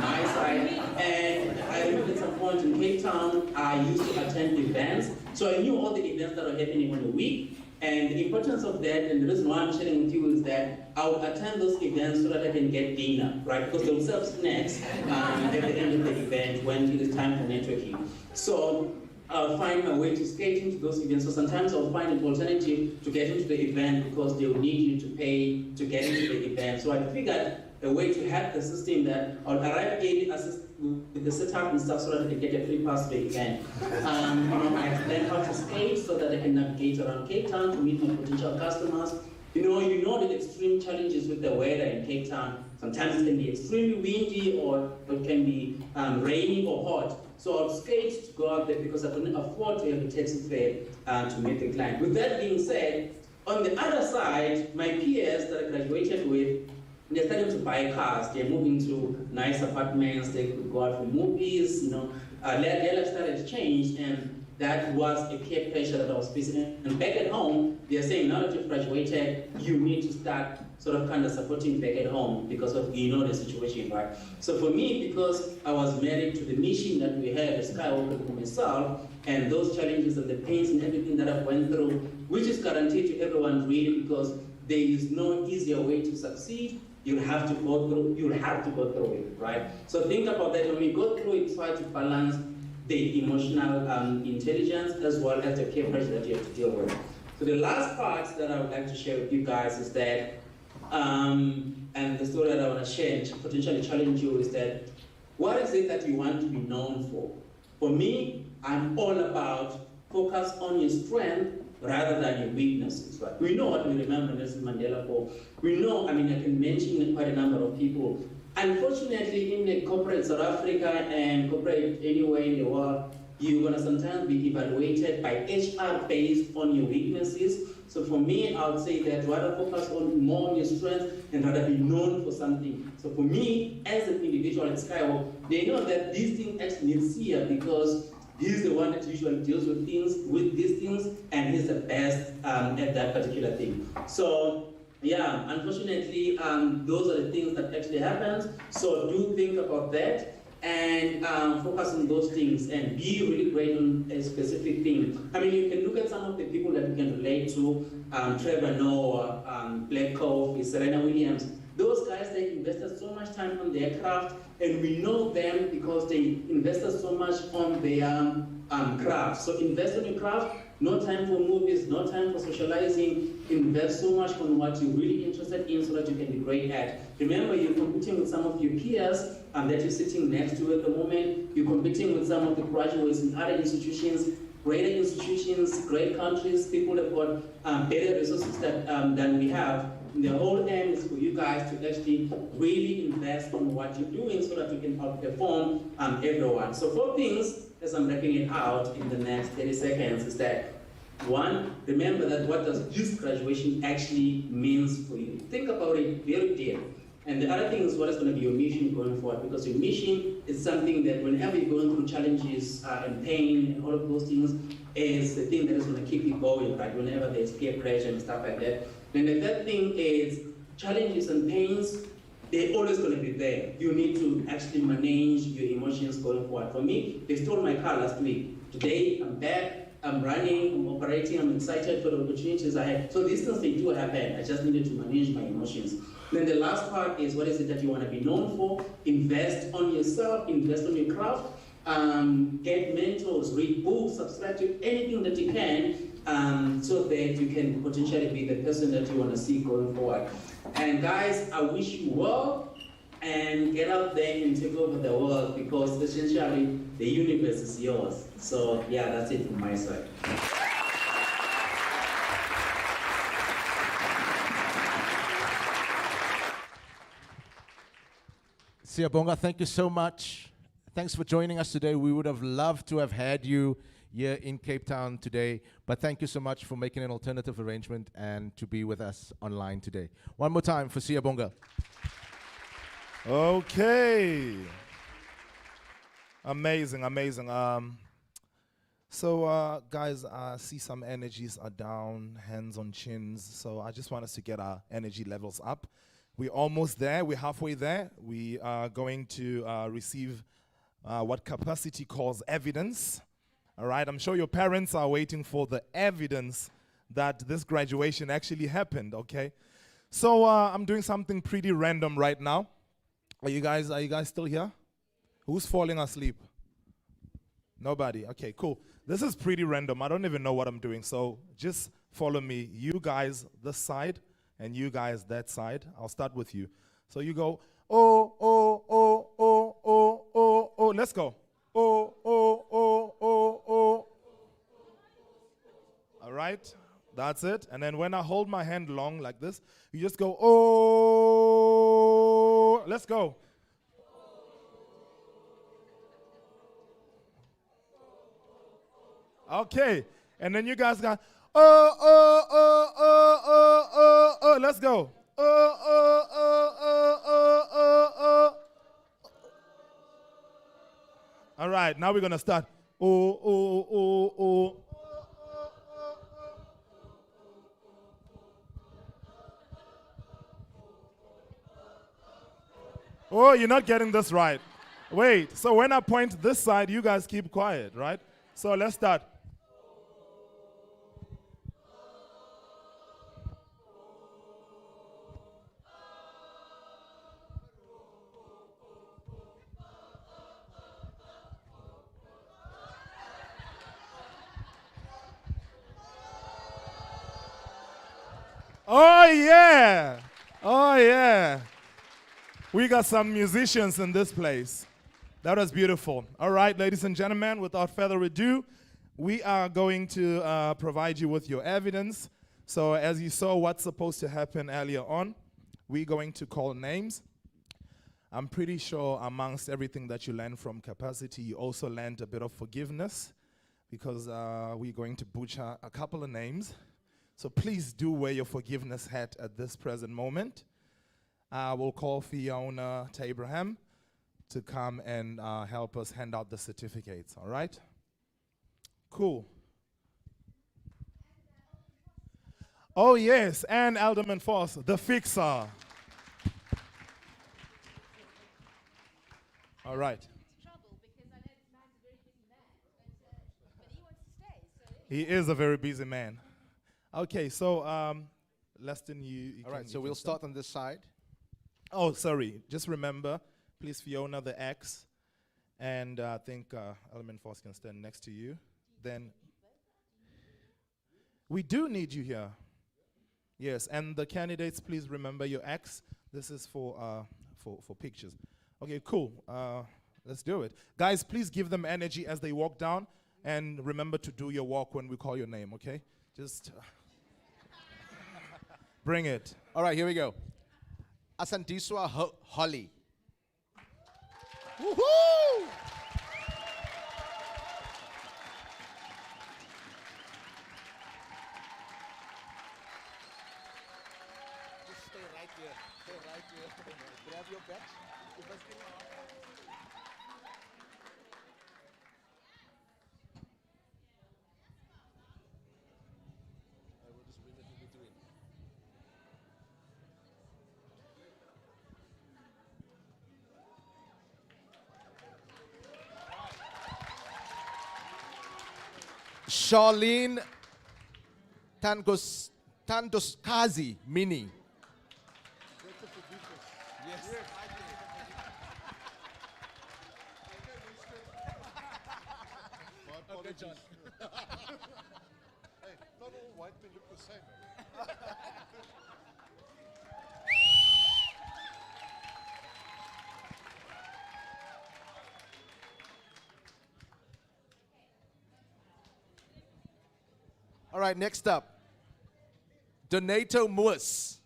my side. And I remember at some point in Cape Town, I used to attend events. So I knew all the events that were happening on a week. And the importance of that, and the reason why I'm sharing with you is that I would attend those events so that I can get dinner, right? Because they'll serve snacks at the end of the event when it is time for networking. So I'll find my way to skate into those events. So sometimes I'll find an alternative to get into the event because they'll need you to pay to get into the event. So I figured a way to hack the system that I'll arrive early, assist with the setup and stuff so that I can get a free pass to the event. I learned how to skate so that I can navigate around Cape Town to meet my potential customers. You know the extreme challenges with the weather in Cape Town. Sometimes it can be extremely windy or it can be rainy or hot. So I'll skate to go out there because I couldn't afford to have a taxi fare to meet the client. With that being said, on the other side, my peers that I graduated with, they're starting to buy cars. They're moving to nice apartments. They could go out for movies. Their lifestyle has changed, and that was a peer pressure that I was facing. And back at home, they're saying now that you've graduated, you need to start sort of kind of supporting back at home because of the situation, right? So for me, because I was married to the mission that we have as Skywalker for myself, and those challenges and the pains and everything that I've went through, which is guaranteed to everyone really, because there is no easier way to succeed. You'll have to go through it, right? So think about that. When we go through it, try to balance the emotional intelligence as well as the peer pressure that you have to deal with. So the last part that I would like to share with you guys is that, and the story that I want to share and potentially challenge you is that, what is it that you want to be known for? For me, I'm all about focus on your strength rather than your weaknesses, right? We know what we remember Nelson Mandela for. We know, I can mention quite a number of people. Unfortunately, in the corporate South Africa and corporate anywhere in the world, you're going to sometimes be evaluated by HR based on your weaknesses. So for me, I would say that rather focus more on your strengths and rather be known for something. So for me, as an individual at Skywalk, they know that this thing actually needs here because he's the one that usually deals with these things, and he's the best at that particular thing. So yeah, unfortunately, those are the things that actually happens. So do think about that and focus on those things and be really great on a specific thing. You can look at some of the people that you can relate to, Trevor Noah, Black Cove, Serena Williams. Those guys, they invested so much time on their craft, and we know them because they invested so much on their craft. So invest in your craft, no time for movies, no time for socializing, invest so much on what you're really interested in so that you can be great at. Remember, you're competing with some of your peers that you're sitting next to at the moment. You're competing with some of the graduates in other institutions, greater institutions, great countries, people that have got better resources than we have. The whole aim is for you guys to actually really invest in what you're doing so that you can outperform everyone. So 4 things, as I'm wrapping it out in the next 30 seconds, is that 1, remember that what does this graduation actually means for you. Think about it very deep. And the other thing is what is going to be your mission going forward, because your mission is something that whenever you're going through challenges and pain and all of those things is the thing that is going to keep you going, right? Whenever there's peer pressure and stuff like that. And the third thing is challenges and pains, they're always going to be there. You need to actually manage your emotions going forward. For me, they stole my car last week. Today, I'm back, I'm running, I'm operating, I'm excited for the opportunities I have. So these things, they do happen. I just needed to manage my emotions. Then the last part is what is it that you want to be known for? Invest on yourself, invest on your craft, get mentors, read books, subscribe to anything that you can so that you can potentially be the person that you want to see going forward. And guys, I wish you well, and get out there and take over the world, because essentially the universe is yours. So yeah, that's it from my side. Siyabonga, thank you so much. Thanks for joining us today. We would have loved to have had you here in Cape Town today, but thank you so much for making an alternative arrangement and to be with us online today. One more time for Siyabonga. Okay. Amazing, amazing. So guys, I see some energies are down, hands on chins. So I just want us to get our energy levels up. We're almost there. We're halfway there. We are going to receive what CapaCiTi calls evidence. All right, I'm sure your parents are waiting for the evidence that this graduation actually happened, okay? So I'm doing something pretty random right now. Are you guys still here? Who's falling asleep? Nobody. Okay, cool. This is pretty random. I don't even know what I'm doing. So just follow me. You guys this side and you guys that side. I'll start with you. So you go, oh, oh, oh, oh, oh, oh, oh. Let's go. Oh, oh, oh, oh, oh. All right. That's it. And then when I hold my hand long like this, you just go, oh. Let's go. Okay. And then you guys got, oh, oh, oh, oh, oh, oh, oh. Let's go. Oh, oh, oh, oh, oh, oh, oh. All right. Now we're going to start. Oh, oh, oh, oh. Oh, you're not getting this right. Wait, so when I point this side, you guys keep quiet, right? So let's start. Oh, yeah. Oh, yeah. We got some musicians in this place. That was beautiful. All right, ladies and gentlemen, without further ado, we are going to provide you with your evidence. So as you saw what's supposed to happen earlier on, we're going to call names. I'm pretty sure amongst everything that you learned from CapaCiTi, you also learned a bit of forgiveness, because we're going to butcher a couple of names. So please do wear your forgiveness hat at this present moment. We'll call Fiona to Abraham to come and help us hand out the certificates, all right? Cool. Oh, yes, and Alderman Foss, the fixer. All right. He is a very busy man. Okay, so, Leston, you All right, so we'll start on this side. Oh, sorry. Just remember, please, Fiona, the X. And I think Alderman Foss can stand next to you. Then we do need you here. Yes, and the candidates, please remember your X. This is for pictures. Okay, cool. Let's do it. Guys, please give them energy as they walk down. And remember to do your walk when we call your name, okay? Just bring it. All right, here we go. Asandiswa Holly. Woohoo! Just stay right here. Stay right here. Grab your badge. I will just bring it in between. Charlene Tandoskazi Mini. Yes. Okay, John. Not all white men look the same. All right, next up, Donato Moos.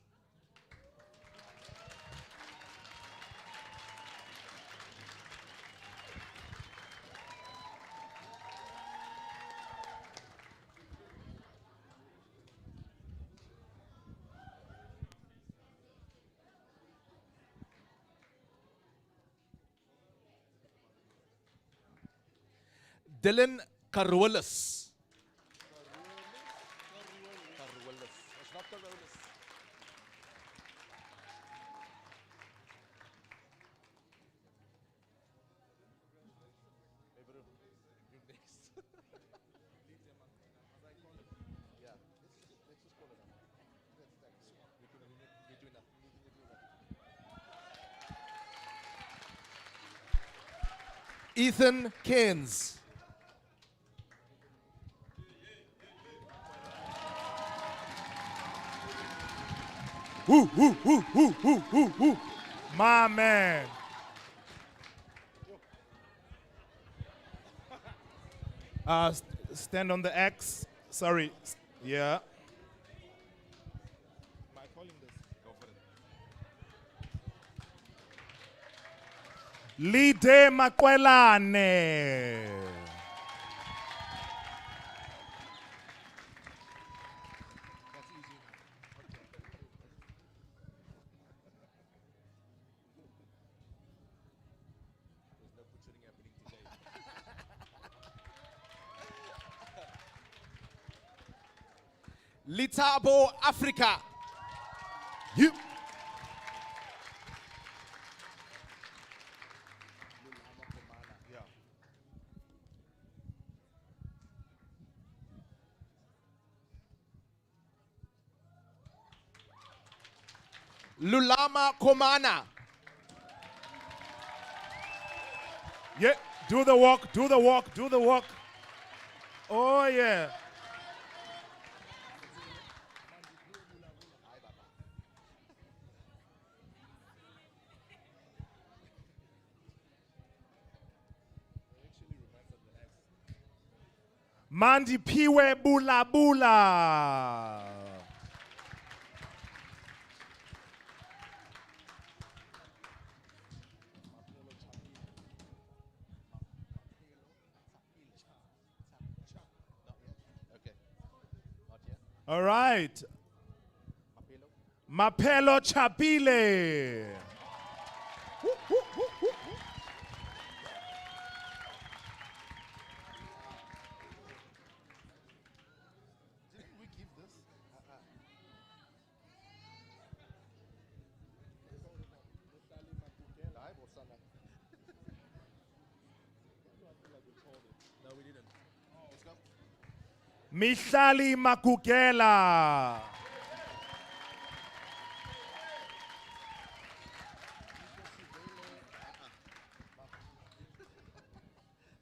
Dylan Carolus. Ethan Keynes. Woo, woo, woo, woo, woo, woo, woo. My man. Stand on the X. Sorry. Yeah. Am I calling this? Go for it. Lide Makwelane. Litabo Africa. You. Lulama Komana. Yeah. Do the walk, do the walk, do the walk. Oh, yeah. Mandi Piwe Bula Bula. All right. Mapelo Chapile. Woo, woo, woo, woo. Didn't we give this? No, we didn't. Let's go. Mihlali Makukela.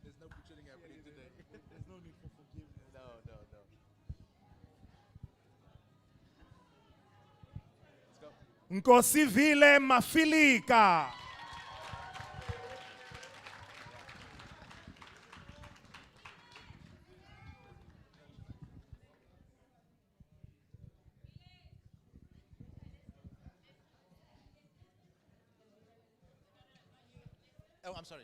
There's no butchering happening today. There's no need for forgiveness. No, no, no. Let's go. Nkosivile Mafilika. Oh, I'm sorry.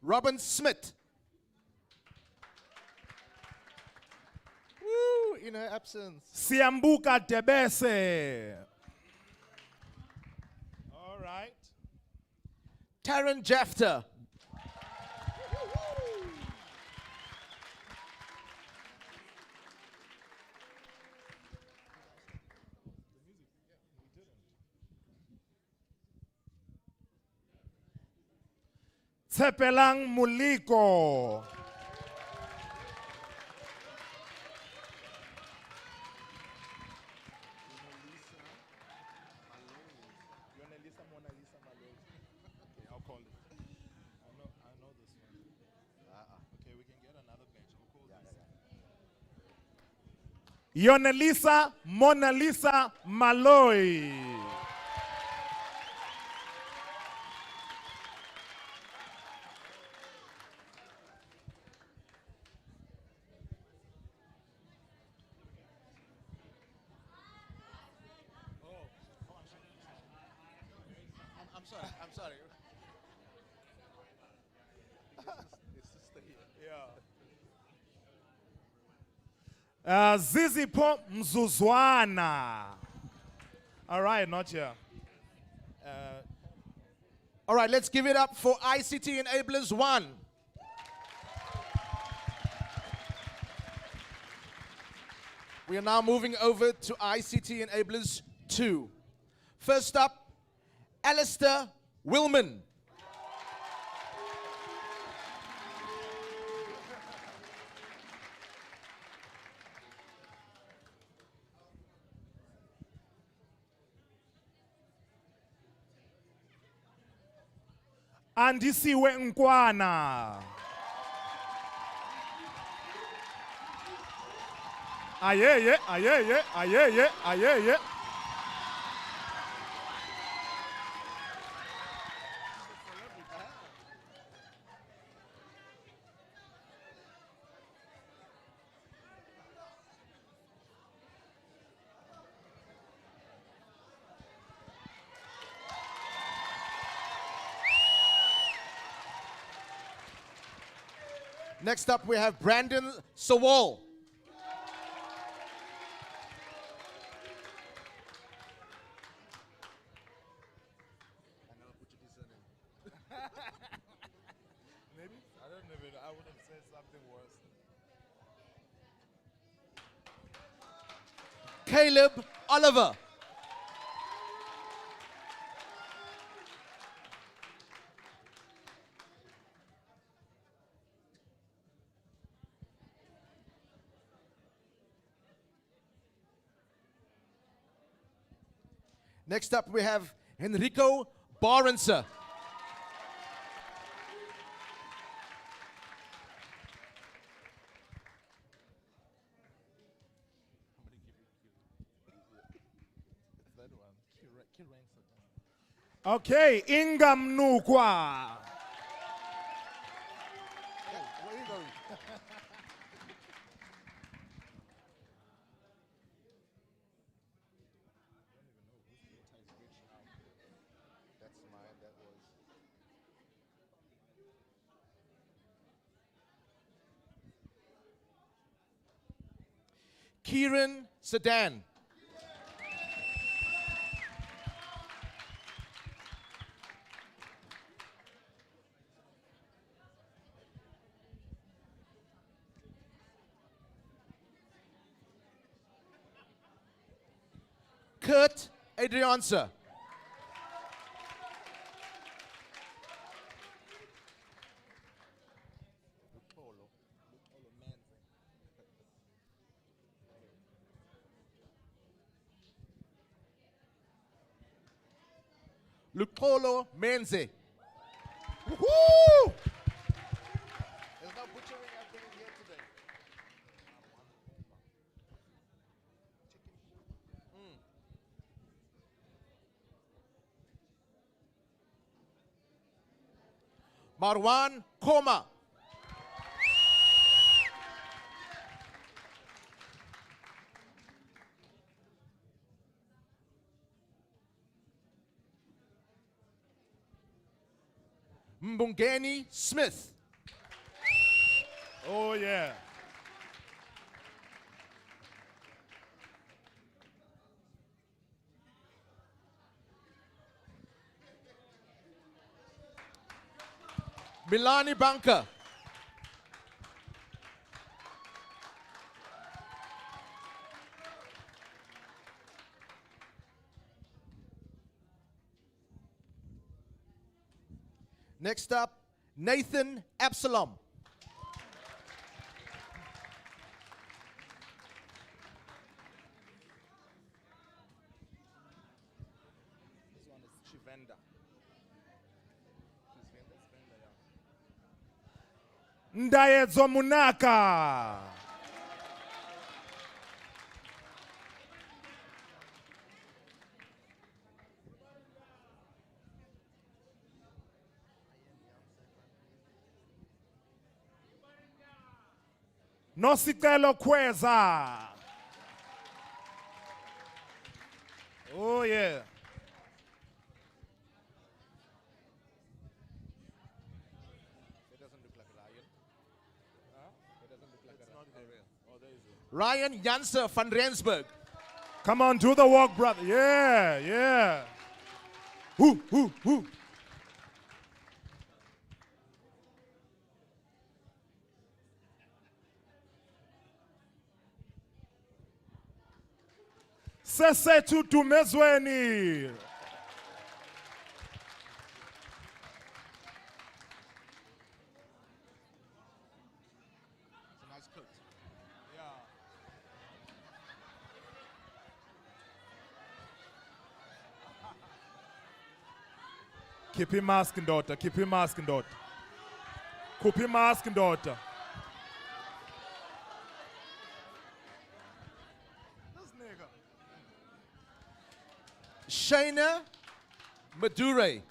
Robin Smith. Woo, in her absence. Siambuka Debese. All right. Taryn Jafter. Tsepelang Muliko. Yonelisa Mona Lisa Malloy. I'm sorry. Zizipo Mzuzwana. All right, not here. All right, let's give it up for ICT Enablers 1. We are now moving over to ICT Enablers 2. First up, Alistair Willman. Andisiwe Nkwana. Ayeye, ayeye, ayeye, ayeye. Next up, we have Brandon Sawal. Maybe? I don't know. I would have said something worse. Caleb Oliver. Next up, we have Enrico Barenser. Okay, Inga Mnukwa. Where are you going? Kieran Sedan. Kurt Adriansa. Lukolo Menze. Woo! There's no butchering happening here today. Marwan Koma. Mbungeni Smith. Oh, yeah. Milani Banka. Next up, Nathan Absalom. This one is Chivenda. Ndayedzo Munaka. Nosicelo Kweza. Oh, yeah. Ryan Janse van Rensburg. Come on, do the walk, brother. Yeah, yeah. Whoo. Sesetu Tumezweni. Keep your mask, daughter. Keep your mask, daughter. Keep your mask, daughter. This nigga. Shayna Madure.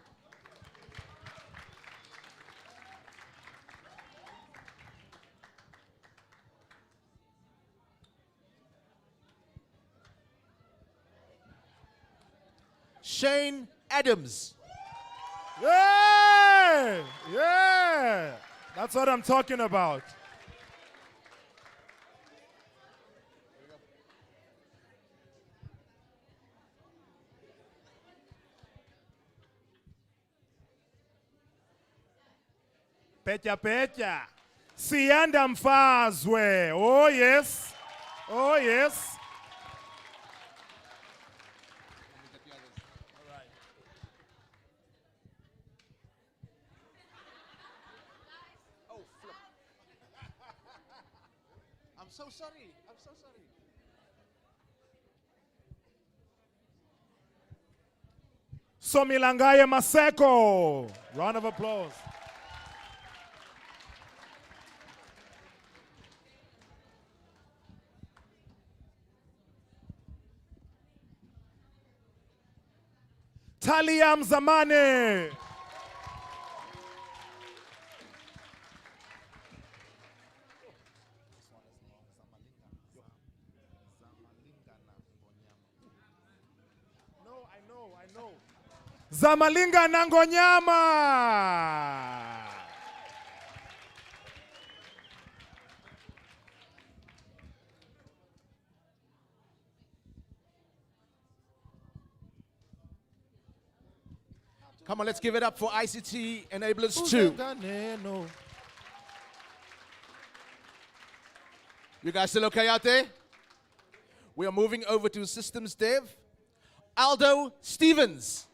Shane Adams. Yeah. That's what I'm talking about. Pecha. Sianda Mfazwe. Oh, yes. Oh, yes. Oh, flip. I'm so sorry. Somilangaye Maseko. Round of applause. Taliam Zamane. No, I know. Zamalinga Nangonyama. Come on, let's give it up for ICT Enablers 2. You guys still okay out there? We are moving over to Systems Dev. Aldo Stevens.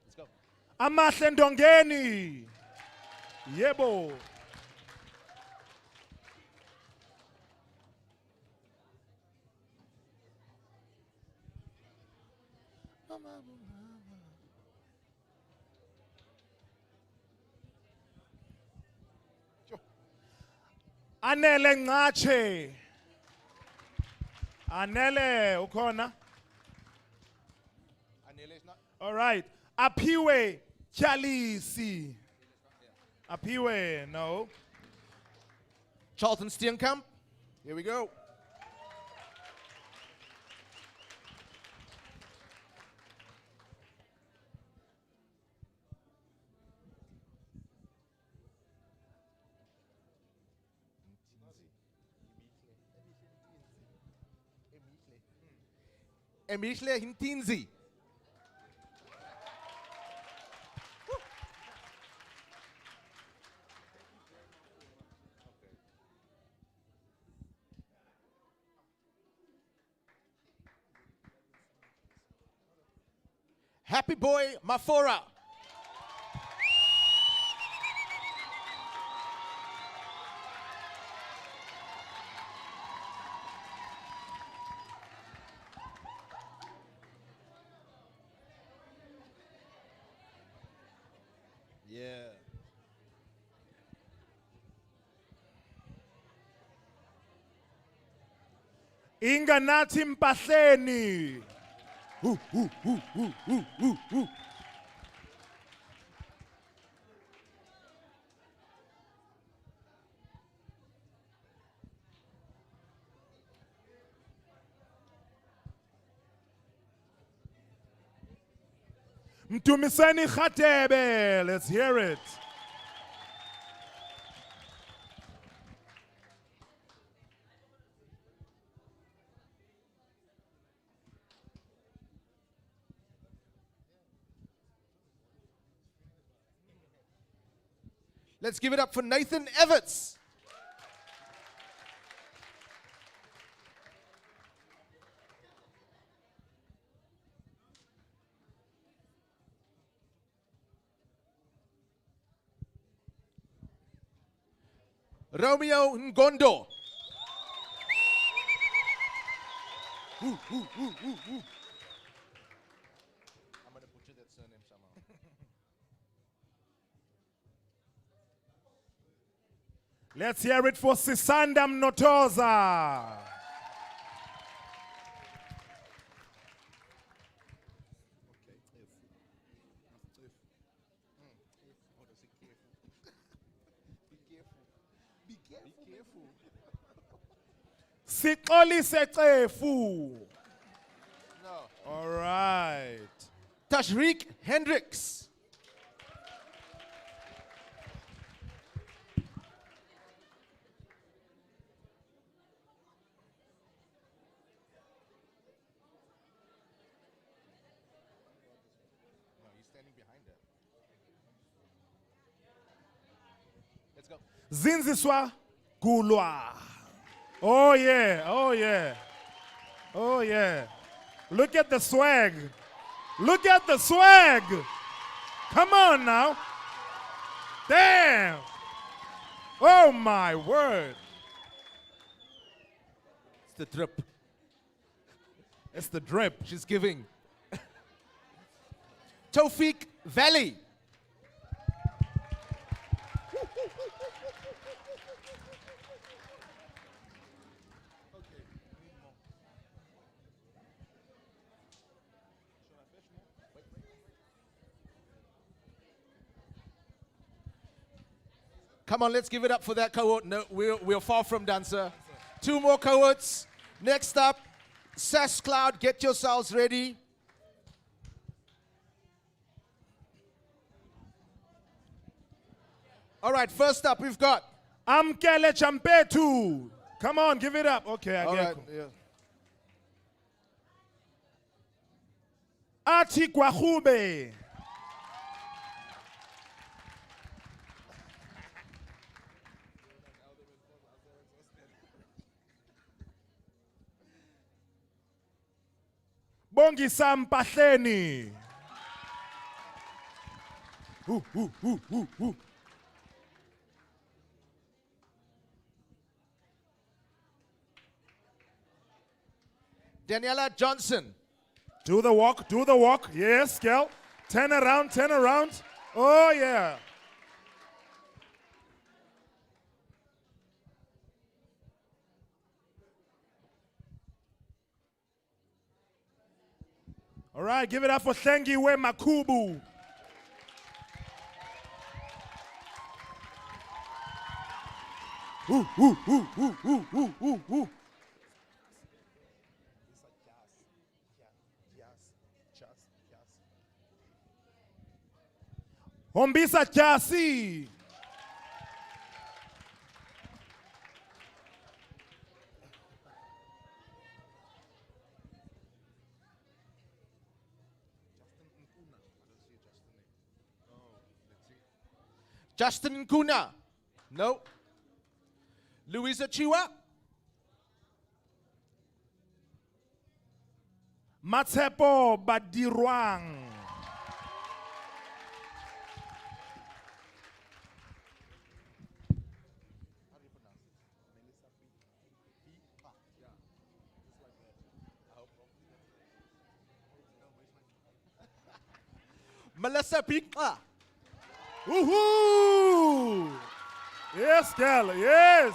Let's go. Amahle Ndongeni. Yebo. Anele Ngache. Anele ukhona? All right. Apiwe Chalisi. Apiwe, no. Charlton Steenkamp. Here we go. Emihle Hintinzi. Happy Boy Mafora. Yeah. Inganathi mpahleni. Mtumiseni Khatebe. Let's hear it. Let's give it up for Nathan Everts. Romeo Ngondo. I'm going to butcher that surname somehow. Let's hear it for Sisanda Mnotoza. Sixolise Cefu. No. All right. Tashreeq Hendricks. No, he's standing behind her. Let's go. Zinziswa Gulwa. Oh yeah, oh yeah. Oh yeah. Look at the swag. Look at the swag. Come on now. Damn. Oh my word. It's the drip. It's the drip. She's giving. Tawfiq Valley. Come on, let's give it up for that cohort. No, we're far from done, sir. Two more cohorts. Next up, SAS Cloud, get yourselves ready. All right, first up, we've got. Amkele Champetu. Come on, give it up. Okay, I All get right, it. yeah. Ati Kwahube. Bongisa Mpahleni. Daniela Johnson. Do the walk, do the walk. Yes, girl. Turn around, turn around. Oh, yeah. All right, give it up for Hlengiwe Makubu. Hombisa Chasi. Justin Nkuna. No. Louisa Chiwa. Matsepo Badirwang. Melissa Pikla. Woohoo! Yes, girl. Yes.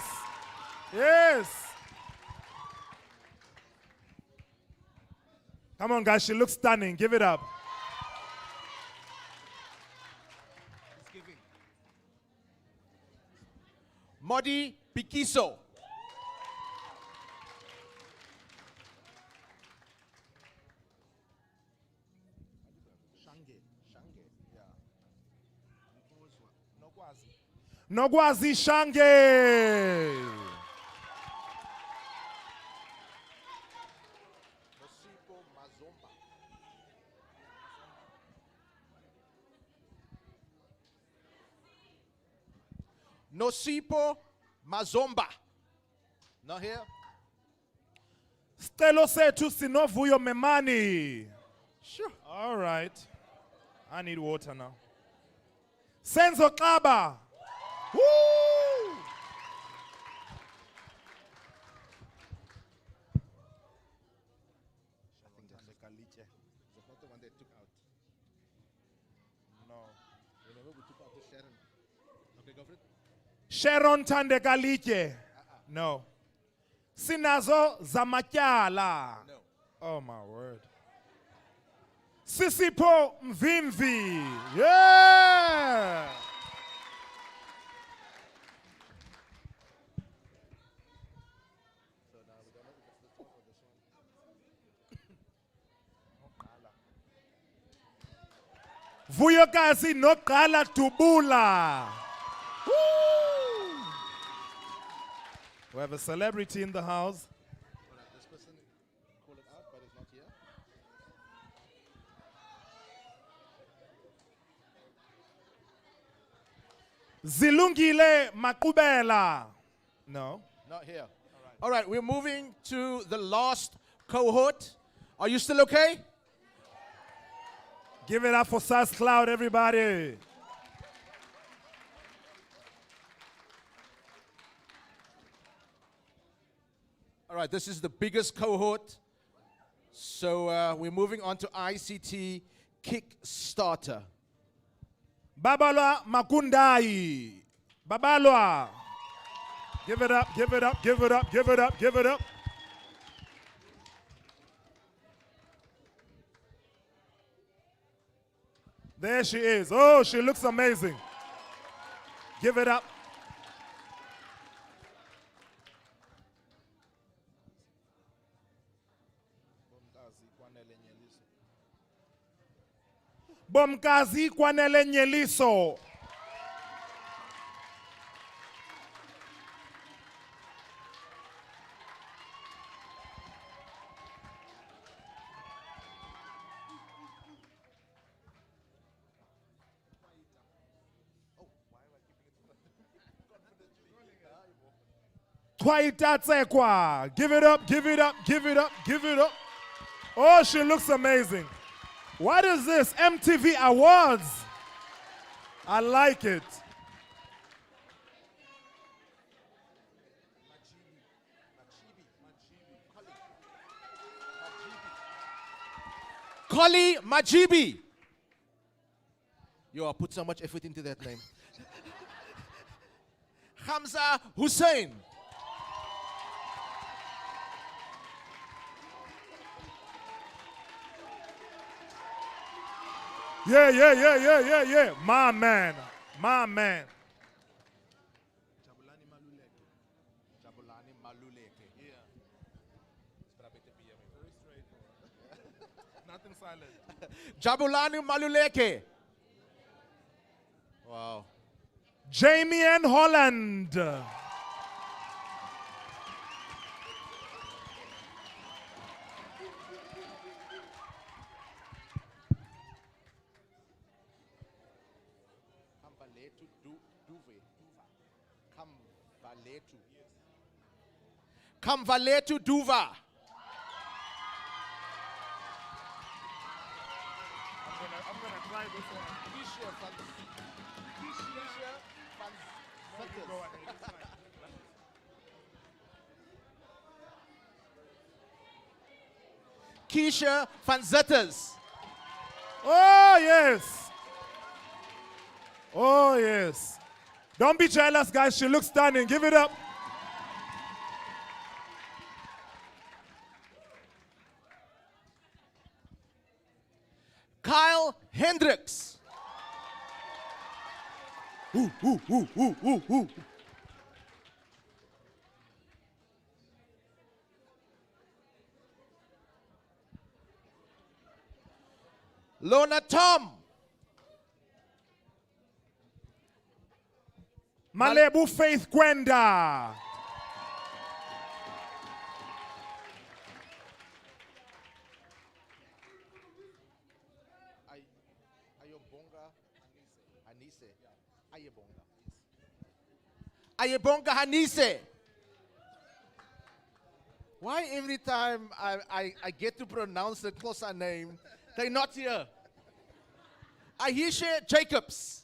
Yes. Come on, guys. She looks stunning. Give it up. Modi Pikiso. Nogwazi Shange. Nosipo Mazomba. Not here. Stelo Setu Sinovuyo Memani. Sure. All right. I need water now. Senzo Kaba. Woo! No. Sharon Tandekaliche. No. Sinazo Zamatyala. No. Oh my word. Sisipo Mvimvi. Yeah. Vuyokazi Nokala Tubula. Woo! We have a celebrity in the house. This person call it out, but it's not here. Zilungile Makubela. No. Not here. All right, we're moving to the last cohort. Are you still okay? Give it up for SAS Cloud, everybody. All right, this is the biggest cohort. So we're moving on to ICT Kickstarter. Babalwa Makundai. Babalwa. Give it up, give it up, give it up, give it up, give it up. There she is. Oh, she looks amazing. Give it up. Bomkazi Kwanele Nyeliso. Twaitatsekwa. Give it up, give it up, give it up, give it up. Oh, she looks amazing. What is this? MTV Awards. I like it. Koli Majibi. Yo, I put so much effort into that name. Hamza Hussein. Yeah. My man. My man. Jabulani Maluleke. Yeah. Nothing silent. Jabulani Maluleke. Wow. Jamie and Holland. Kamvaletu Duva. I'm gonna try this one. Go ahead. Keisha van Zetters. Oh, yes. Oh, yes. Don't be jealous, guys. She looks stunning. Give it up. Chanel Hendricks. Lona Tom. Malebu Faith Gwenda. Ayebonga Hanise. Why every time I get to pronounce the Xhosa name, they're not here? Ahisha Jacobs.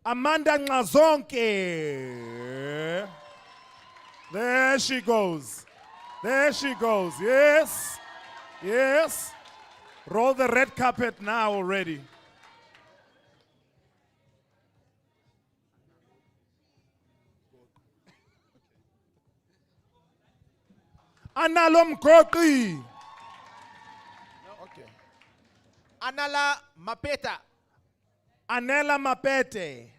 Amanda Ngazonke. There she goes. There she goes. Yes. Yes. Roll the red carpet now already. Analom Koki. Okay. Anala Mapeta. Anela Mapete.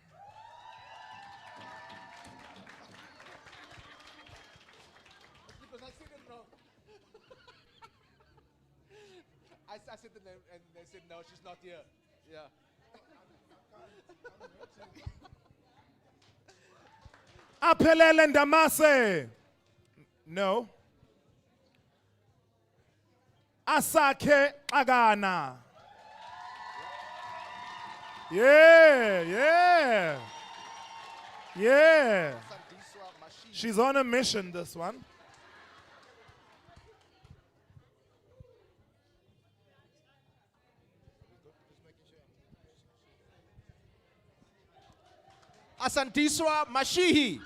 I said the name and they said no, she's not here. Yeah. Apelele Ndamase. No. Asake Agana. Yeah, yeah. Yeah. She's on a mission, this one. Asantizwa Mashihi.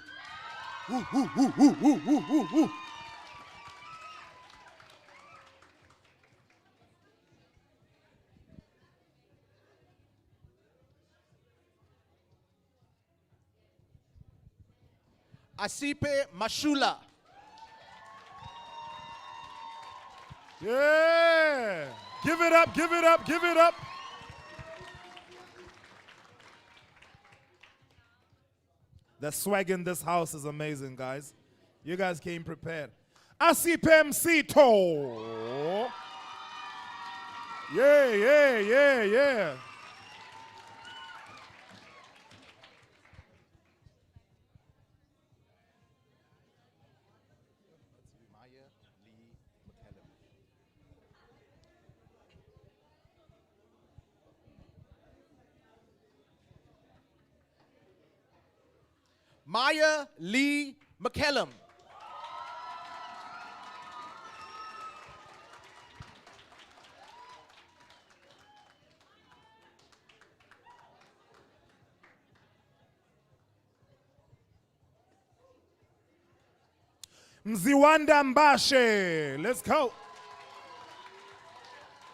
Asipe Mashula. Yeah. Give it up, give it up, give it up. The swag in this house is amazing, guys. You guys came prepared. Asipem Sito. Yeah, yeah, yeah, yeah. Maya Lee McCallum. Mziwanda Mbashe. Let's go.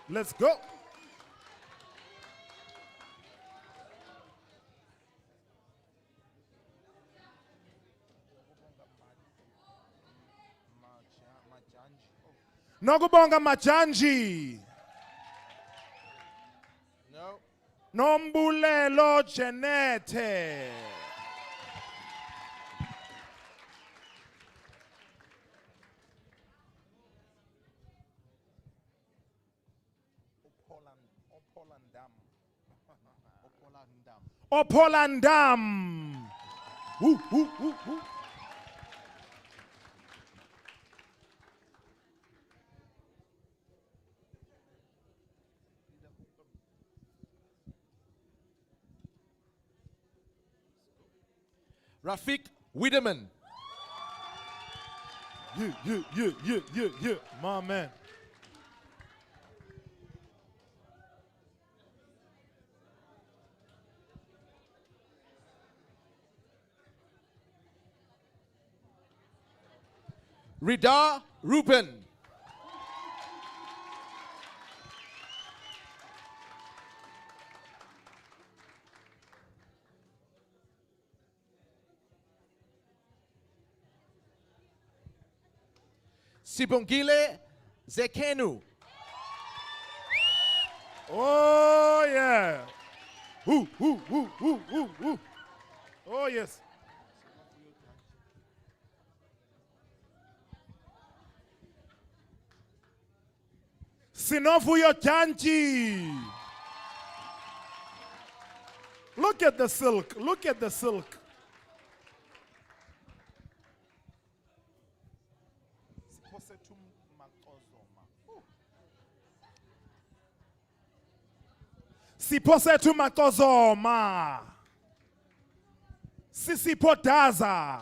Let's go. Nokubonga Majanji. No. Nombulelo Jenete. Opolandam. Woo, woo, woo, woo. Rafik Wiedemann. Yeah. My man. Rida Ruben. Sibongile Zekenu. Oh, yeah. Woo, woo, woo, woo, woo, woo. Oh, yes. Sinofuyo Chanchi. Look at the silk. Look at the silk. Siposetu Makozoma. Sisipodaza.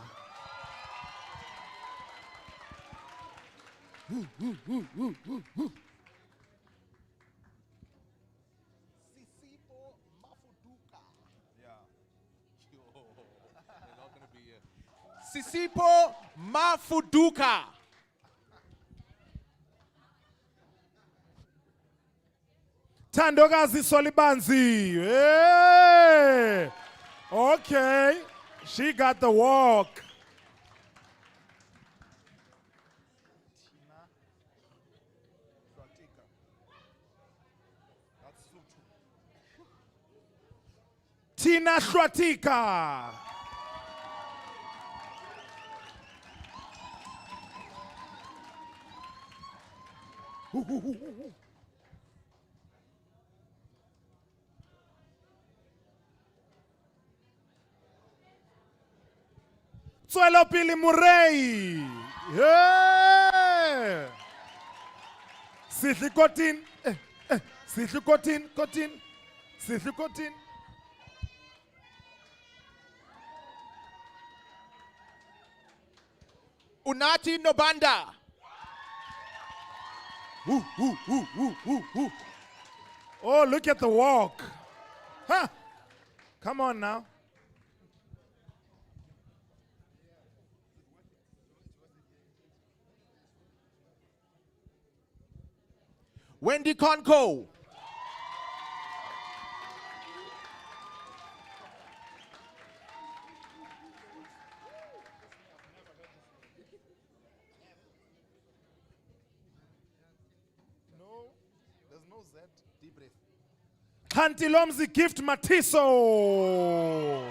Sisipo Mafuduka. Tandokazi Solibanzi. Hey! Okay. She got the walk. Tina Shwatika. Tswelo pili Murray. Yeah. Sihli Kotin. Sihli Kotin. Kotin. Sihli Kotin. Unati Nobanda. Oh, look at the walk. Huh. Come on now. Wendy Conco. No, there's no Z. Deep breath. Hantilomzi Gift Matiso.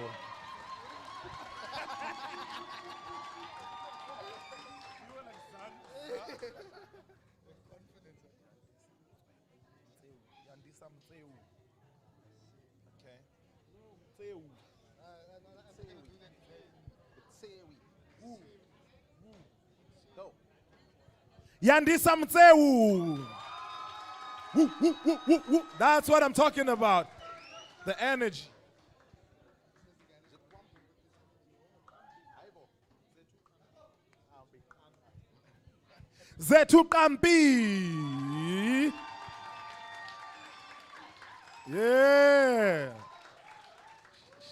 Yandisa Mtsewu. Woo, woo, woo, woo, woo. That's what I'm talking about. The energy. Zetu Kampi. Yeah.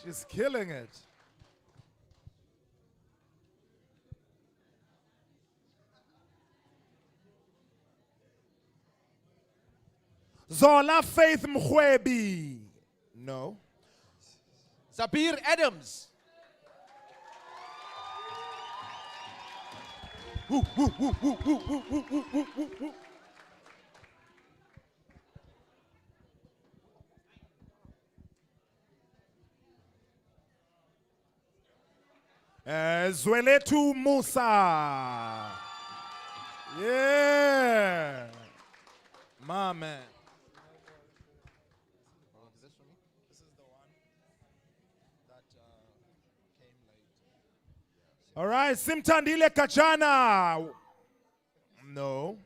She's killing it. Zola Faith Mkhwebi. No. Zabir Adams. Zweletu Musa. Yeah. My man. This is the one that came late. All right, Simtandile Kachana. No.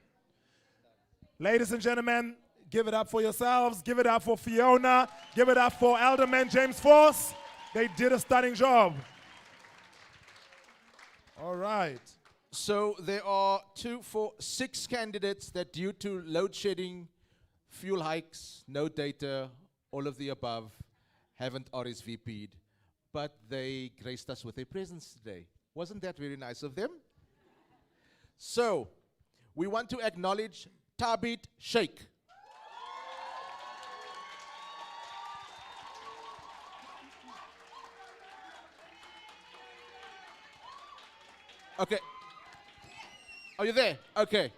Ladies and gentlemen, give it up for yourselves. Give it up for Fiona. Give it up for Alderman James Force. They did a stunning job. All right. So there are 2, 4, 6 candidates that due to load shedding, fuel hikes, no data, all of the above, haven't RSVP'd, but they graced us with their presence today. Wasn't that very nice of them? So, we want to acknowledge Tabit Sheikh. Okay. Are you there? Okay.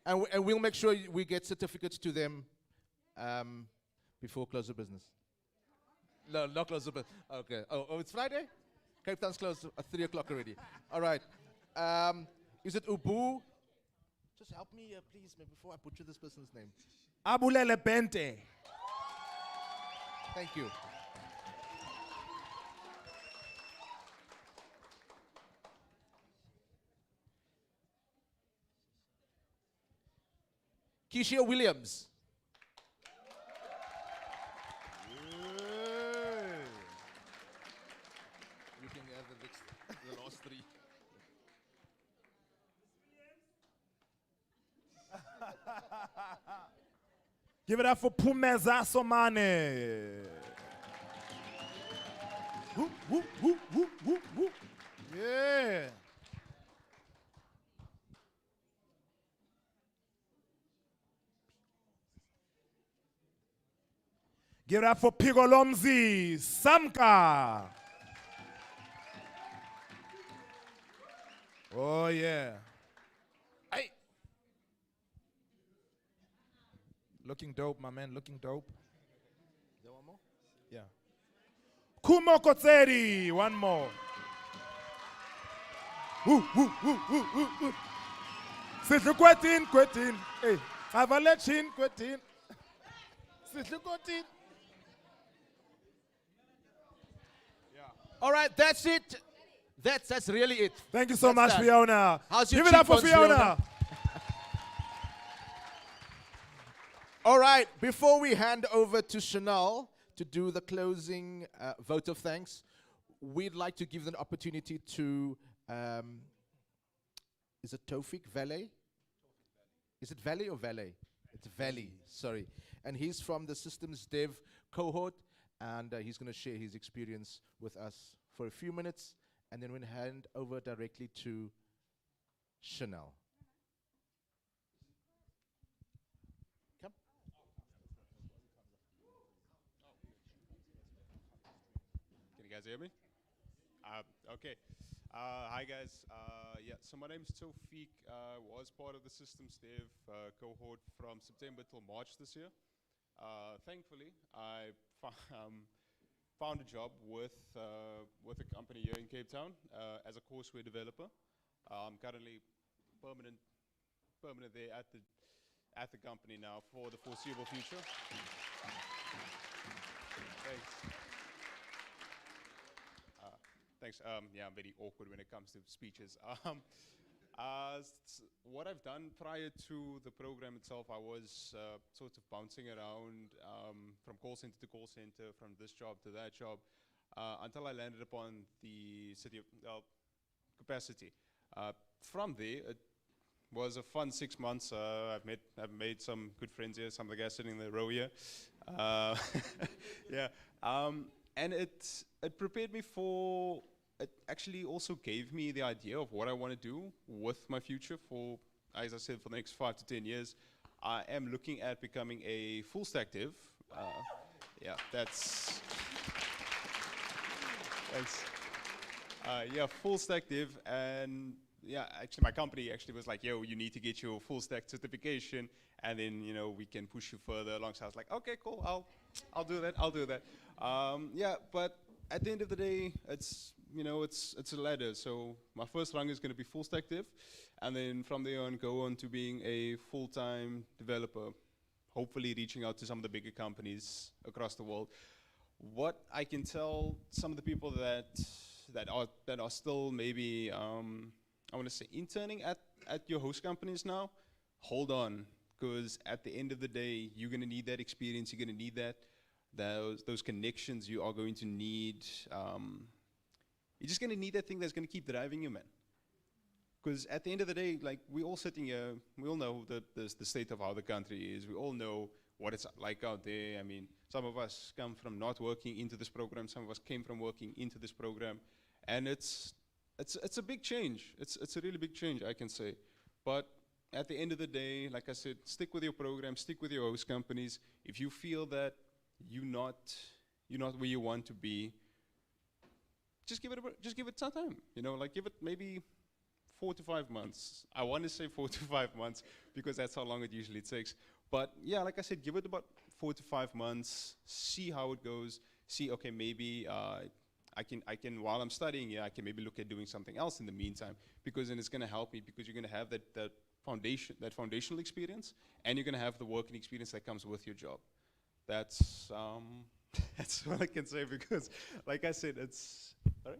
And we'll make sure we get certificates to them before close of business. No, not close of business. Okay. Oh, it's Friday? Cape Town's closed at 3 o'clock already. All right. Is it Ubu? Just help me, please, before I butcher this person's name. Abulele Bente. Thank you. Keisha Williams. You can have the last three. Give it up for Pumeza Somane. Whoop, whoop, whoop, whoop, whoop, whoop. Yeah. Give it up for Pigolomzi Samka. Oh, yeah. Hey. Looking dope, my man. Looking dope. Is there one more? Yeah. Kumo Kotseri. One more. Woo, woo, woo, woo, woo, woo. Sidlu Kwetin, Kwetin. Hey, Avalechin, Kwetin. Sidlu Kwetin. All right, that's it. That's really it. Thank you so That's much, that. Fiona. How's your Give it up for cheekbones, Fiona. All right, before we hand over to Chanel to do the closing vote of thanks, we'd like to give an opportunity to, is it Tofik Valet? Is it Valet or Valet? It's Valley, sorry. And he's from the Systems Dev cohort, and he's going to share his experience with us for a few minutes, and then we'll hand over directly to Chanel. Come. Can you guys hear me? Okay. Hi guys. Yeah. So my name is Tofik. Was part of the Systems Dev cohort from September till March this year. Thankfully, I found a job with a company here in Cape Town as a courseware developer. I'm currently permanent there at the company now for the foreseeable future. Thanks. Thanks. Yeah, I'm very awkward when it comes to speeches. What I've done prior to the program itself, I was sort of bouncing around from call center to call center, from this job to that job, until I landed upon the city of CapaCiTi. From there, it was a fun 6 months. I've made some good friends here. Some of the guys sitting in the row here. Yeah, and it prepared me for. It actually also gave me the idea of what I want to do with my future for, as I said, for the next 5 to 10 years. I am looking at becoming a full stack dev. Yeah, thanks. Yeah, full stack dev, and yeah, actually my company actually was like, yo, you need to get your full stack certification, and then, you know, we can push you further along. So I was like, okay, cool, I'll do that. Yeah, but at the end of the day, it's, you know, it's a ladder. So my first rung is going to be full stack dev, and then from there on go on to being a full-time developer, hopefully reaching out to some of the bigger companies across the world. What I can tell some of the people that are still maybe I want to say interning at your host companies now, hold on, because at the end of the day, you're going to need that experience. You're going to need those connections. You are going to need. You're just going to need that thing that's going to keep driving you, man. Because at the end of the day, like, we're all sitting here, we all know the state of how the country is. We all know what it's like out there. I mean, some of us come from not working into this program. Some of us came from working into this program. And it's a big change. It's a really big change, I can say. But at the end of the day, like I said, stick with your program, stick with your host companies. If you feel that you're not where you want to be, just give it some time. You know, like give it maybe 4 to 5 months. I want to say 4 to 5 months because that's how long it usually takes. But yeah, like I said, give it about 4 to 5 months, see how it goes, see, okay, maybe I can, while I'm studying, I can maybe look at doing something else in the meantime, because then it's going to help me, because you're going to have that foundational experience, and you're going to have the working experience that comes with your job. That's that's what I can say, because like I said, it's sorry.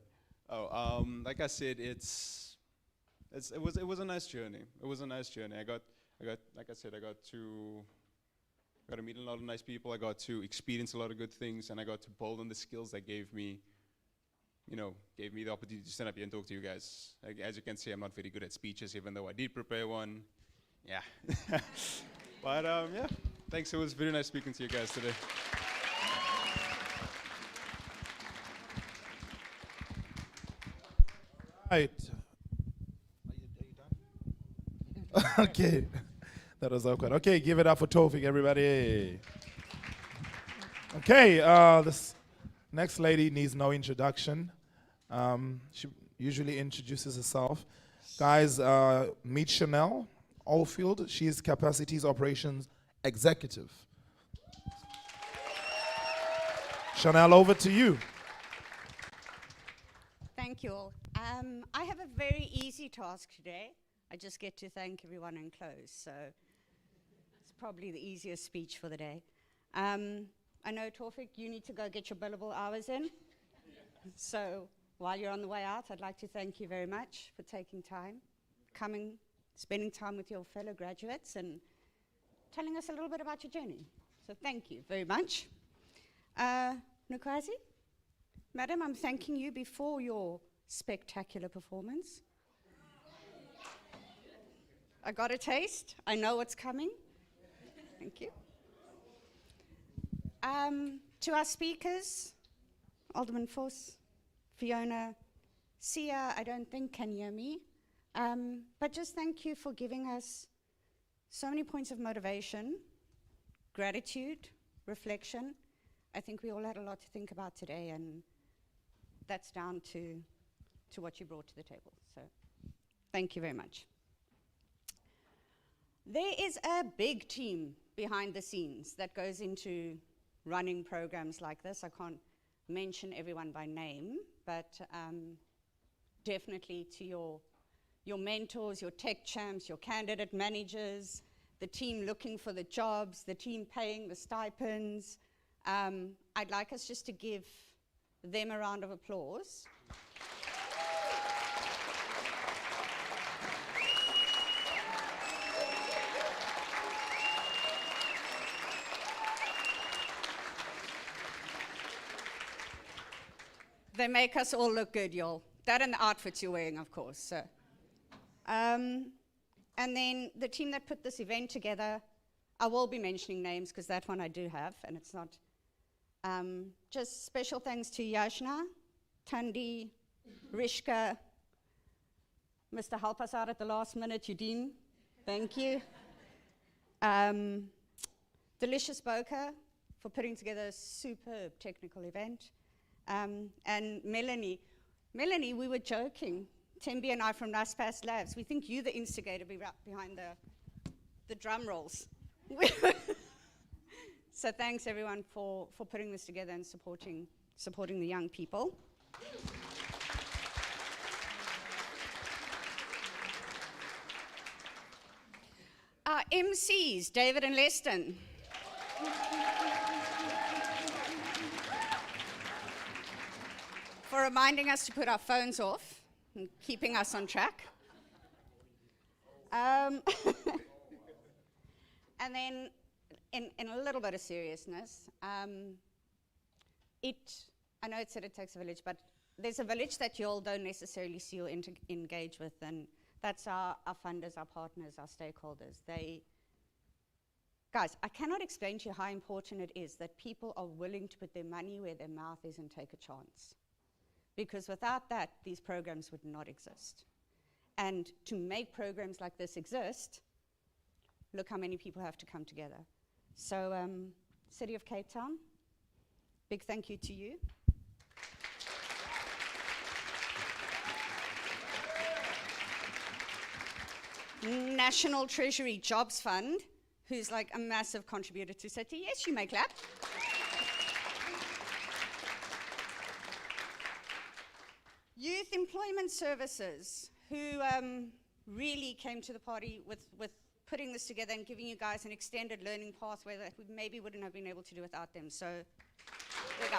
Oh, like I said, it was a nice journey. It was a nice journey. I got like I said, I got to meet a lot of nice people. I got to experience a lot of good things, and I got to build on the skills that gave me the opportunity to stand up here and talk to you guys. Like, as you can see, I'm not very good at speeches, even though I did prepare one. Yeah. But yeah, thanks. It was very nice speaking to you guys today. Right. Okay. That was awkward. Okay, give it up for Tawfiq, everybody. Okay, this next lady needs no introduction. She usually introduces herself. Guys, meet Chanel Oldfield. She is CapaCiTi's operations executive. Chanel, over to you. Thank you all. I have a very easy task today. I just get to thank everyone and close, so it's probably the easiest speech for the day. I know, Tawfiq, you need to go get your billable hours in. So while you're on the way out, I'd like to thank you very much for taking time, coming, spending time with your fellow graduates and telling us a little bit about your journey. So thank you very much. Nkwazi, madam, I'm thanking you before your spectacular performance. I got a taste. I know what's coming. Thank you. To our speakers, Alderman Vos, Fiona, Sia, I don't think can hear me, but just thank you for giving us so many points of motivation, gratitude, reflection. I think we all had a lot to think about today, and that's down to what you brought to the table. So thank you very much. There is a big team behind the scenes that goes into running programs like this. I can't mention everyone by name, but definitely to your mentors, your tech champs, your candidate managers, the team looking for the jobs, the team paying the stipends. I'd like us just to give them a round of applause. They make us all look good, y'all. That and the outfits you're wearing, of course. So. And then the team that put this event together, I will be mentioning names because that one I do have, and it's not. Just special thanks to Yashna, Tandi, Rishka, Mr. Help Us Out at the last minute, Udine, thank you. Delicious Boca for putting together a superb technical event. And Melanie, we were joking, Tembi and I from NASPAS Labs, we think you're the instigator behind the drum rolls. So thanks everyone for putting this together and supporting the young people. Our MCs, David and Leston. For reminding us to put our phones off and keeping us on track. And then, in a little bit of seriousness, I know it said it takes a village, but there's a village that you all don't necessarily see or engage with, and that's our funders, our partners, our stakeholders. Guys, I cannot explain to you how important it is that people are willing to put their money where their mouth is and take a chance. Because without that, these programs would not exist. And to make programs like this exist, look how many people have to come together. So, City of Cape Town, big thank you to you. National Treasury Jobs Fund, who's like a massive contributor to CiTi. Yes, you may clap. Youth Employment Services, who really came to the party with putting this together and giving you guys an extended learning pathway that we maybe wouldn't have been able to do without them. So, there you go.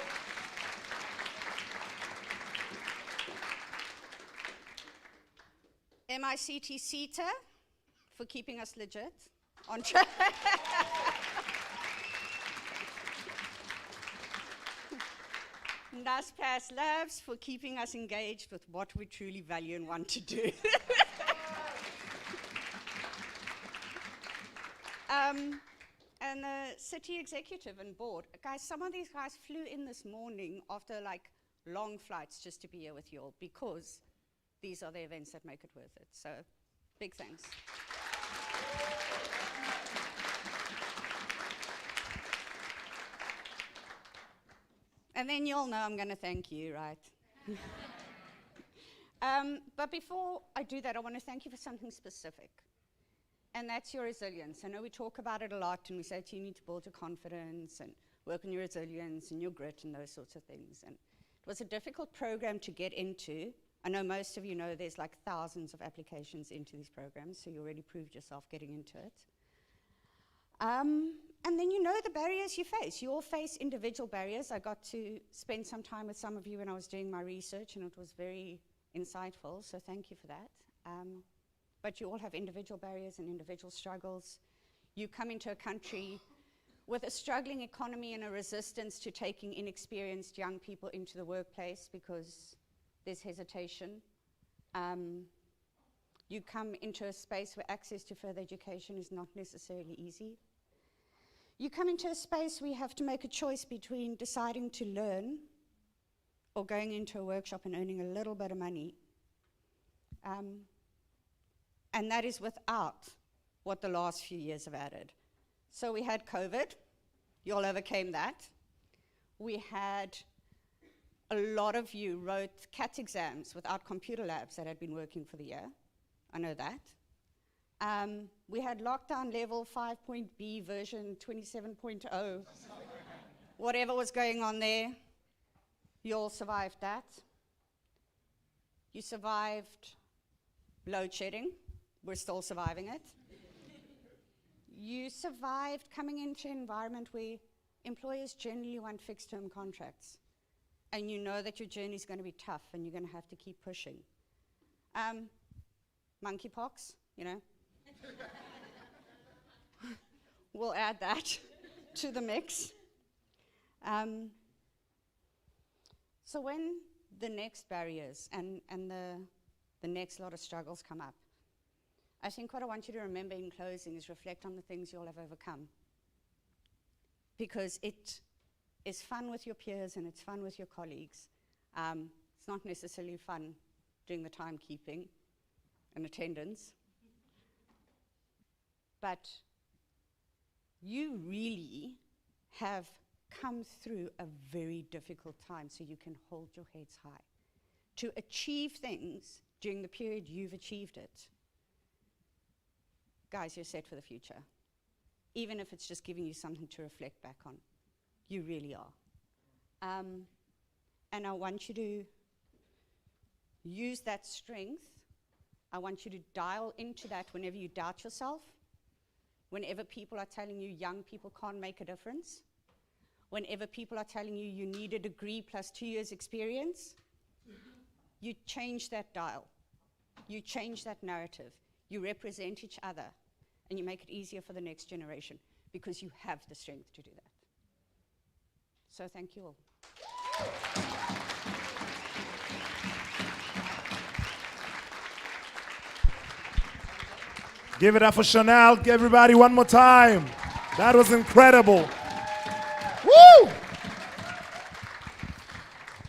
CapaCiTi for keeping us legit on track. NASPAS Labs for keeping us engaged with what we truly value and want to do. And the CiTi executive and board. Guys, some of these guys flew in this morning after like long flights just to be here with you all, because these are the events that make it worth it. So, big thanks. And then you all know I'm going to thank you, right? But before I do that, I want to thank you for something specific. And that's your resilience. I know we talk about it a lot, and we say to you need to build your confidence and work on your resilience and your grit and those sorts of things. And it was a difficult program to get into. I know most of you know there's like thousands of applications into these programs, so you already proved yourself getting into it. And then you know the barriers you face. You all face individual barriers. I got to spend some time with some of you when I was doing my research, and it was very insightful, so thank you for that. But you all have individual barriers and individual struggles. You come into a country with a struggling economy and a resistance to taking inexperienced young people into the workplace because there's hesitation. You come into a space where access to further education is not necessarily easy. You come into a space where you have to make a choice between deciding to learn or going into a workshop and earning a little bit of money. And that is without what the last few years have added. So we had COVID, you all overcame that. We had a lot of you wrote CAT exams without computer labs that had been working for the year. I know that. We had lockdown level 5.B version 27.0. Whatever was going on there, you all survived that. You survived load shedding. We're still surviving it. You survived coming into an environment where employers generally want fixed-term contracts. And you know that your journey is going to be tough and you're going to have to keep pushing. Monkeypox, you know. We'll add that to the mix. So when the next barriers and the next lot of struggles come up, I think what I want you to remember in closing is reflect on the things you all have overcome. Because it is fun with your peers and it's fun with your colleagues. It's not necessarily fun doing the timekeeping and attendance. But you really have come through a very difficult time so you can hold your heads high. To achieve things during the period you've achieved it. Guys, you're set for the future. Even if it's just giving you something to reflect back on. You really are. And I want you to use that strength. I want you to dial into that whenever you doubt yourself. Whenever people are telling you young people can't make a difference. Whenever people are telling you you need a degree plus 2 years experience. You change that dial. You change that narrative. You represent each other. And you make it easier for the next generation because you have the strength to do that. So thank you all. Give it up for Chanel, everybody, one more time. That was incredible. Woo!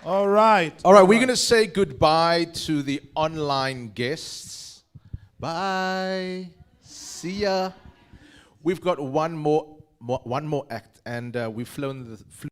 All right. All right, we're going to say goodbye to the online guests. Bye. See ya. We've got one more act, and we've flown the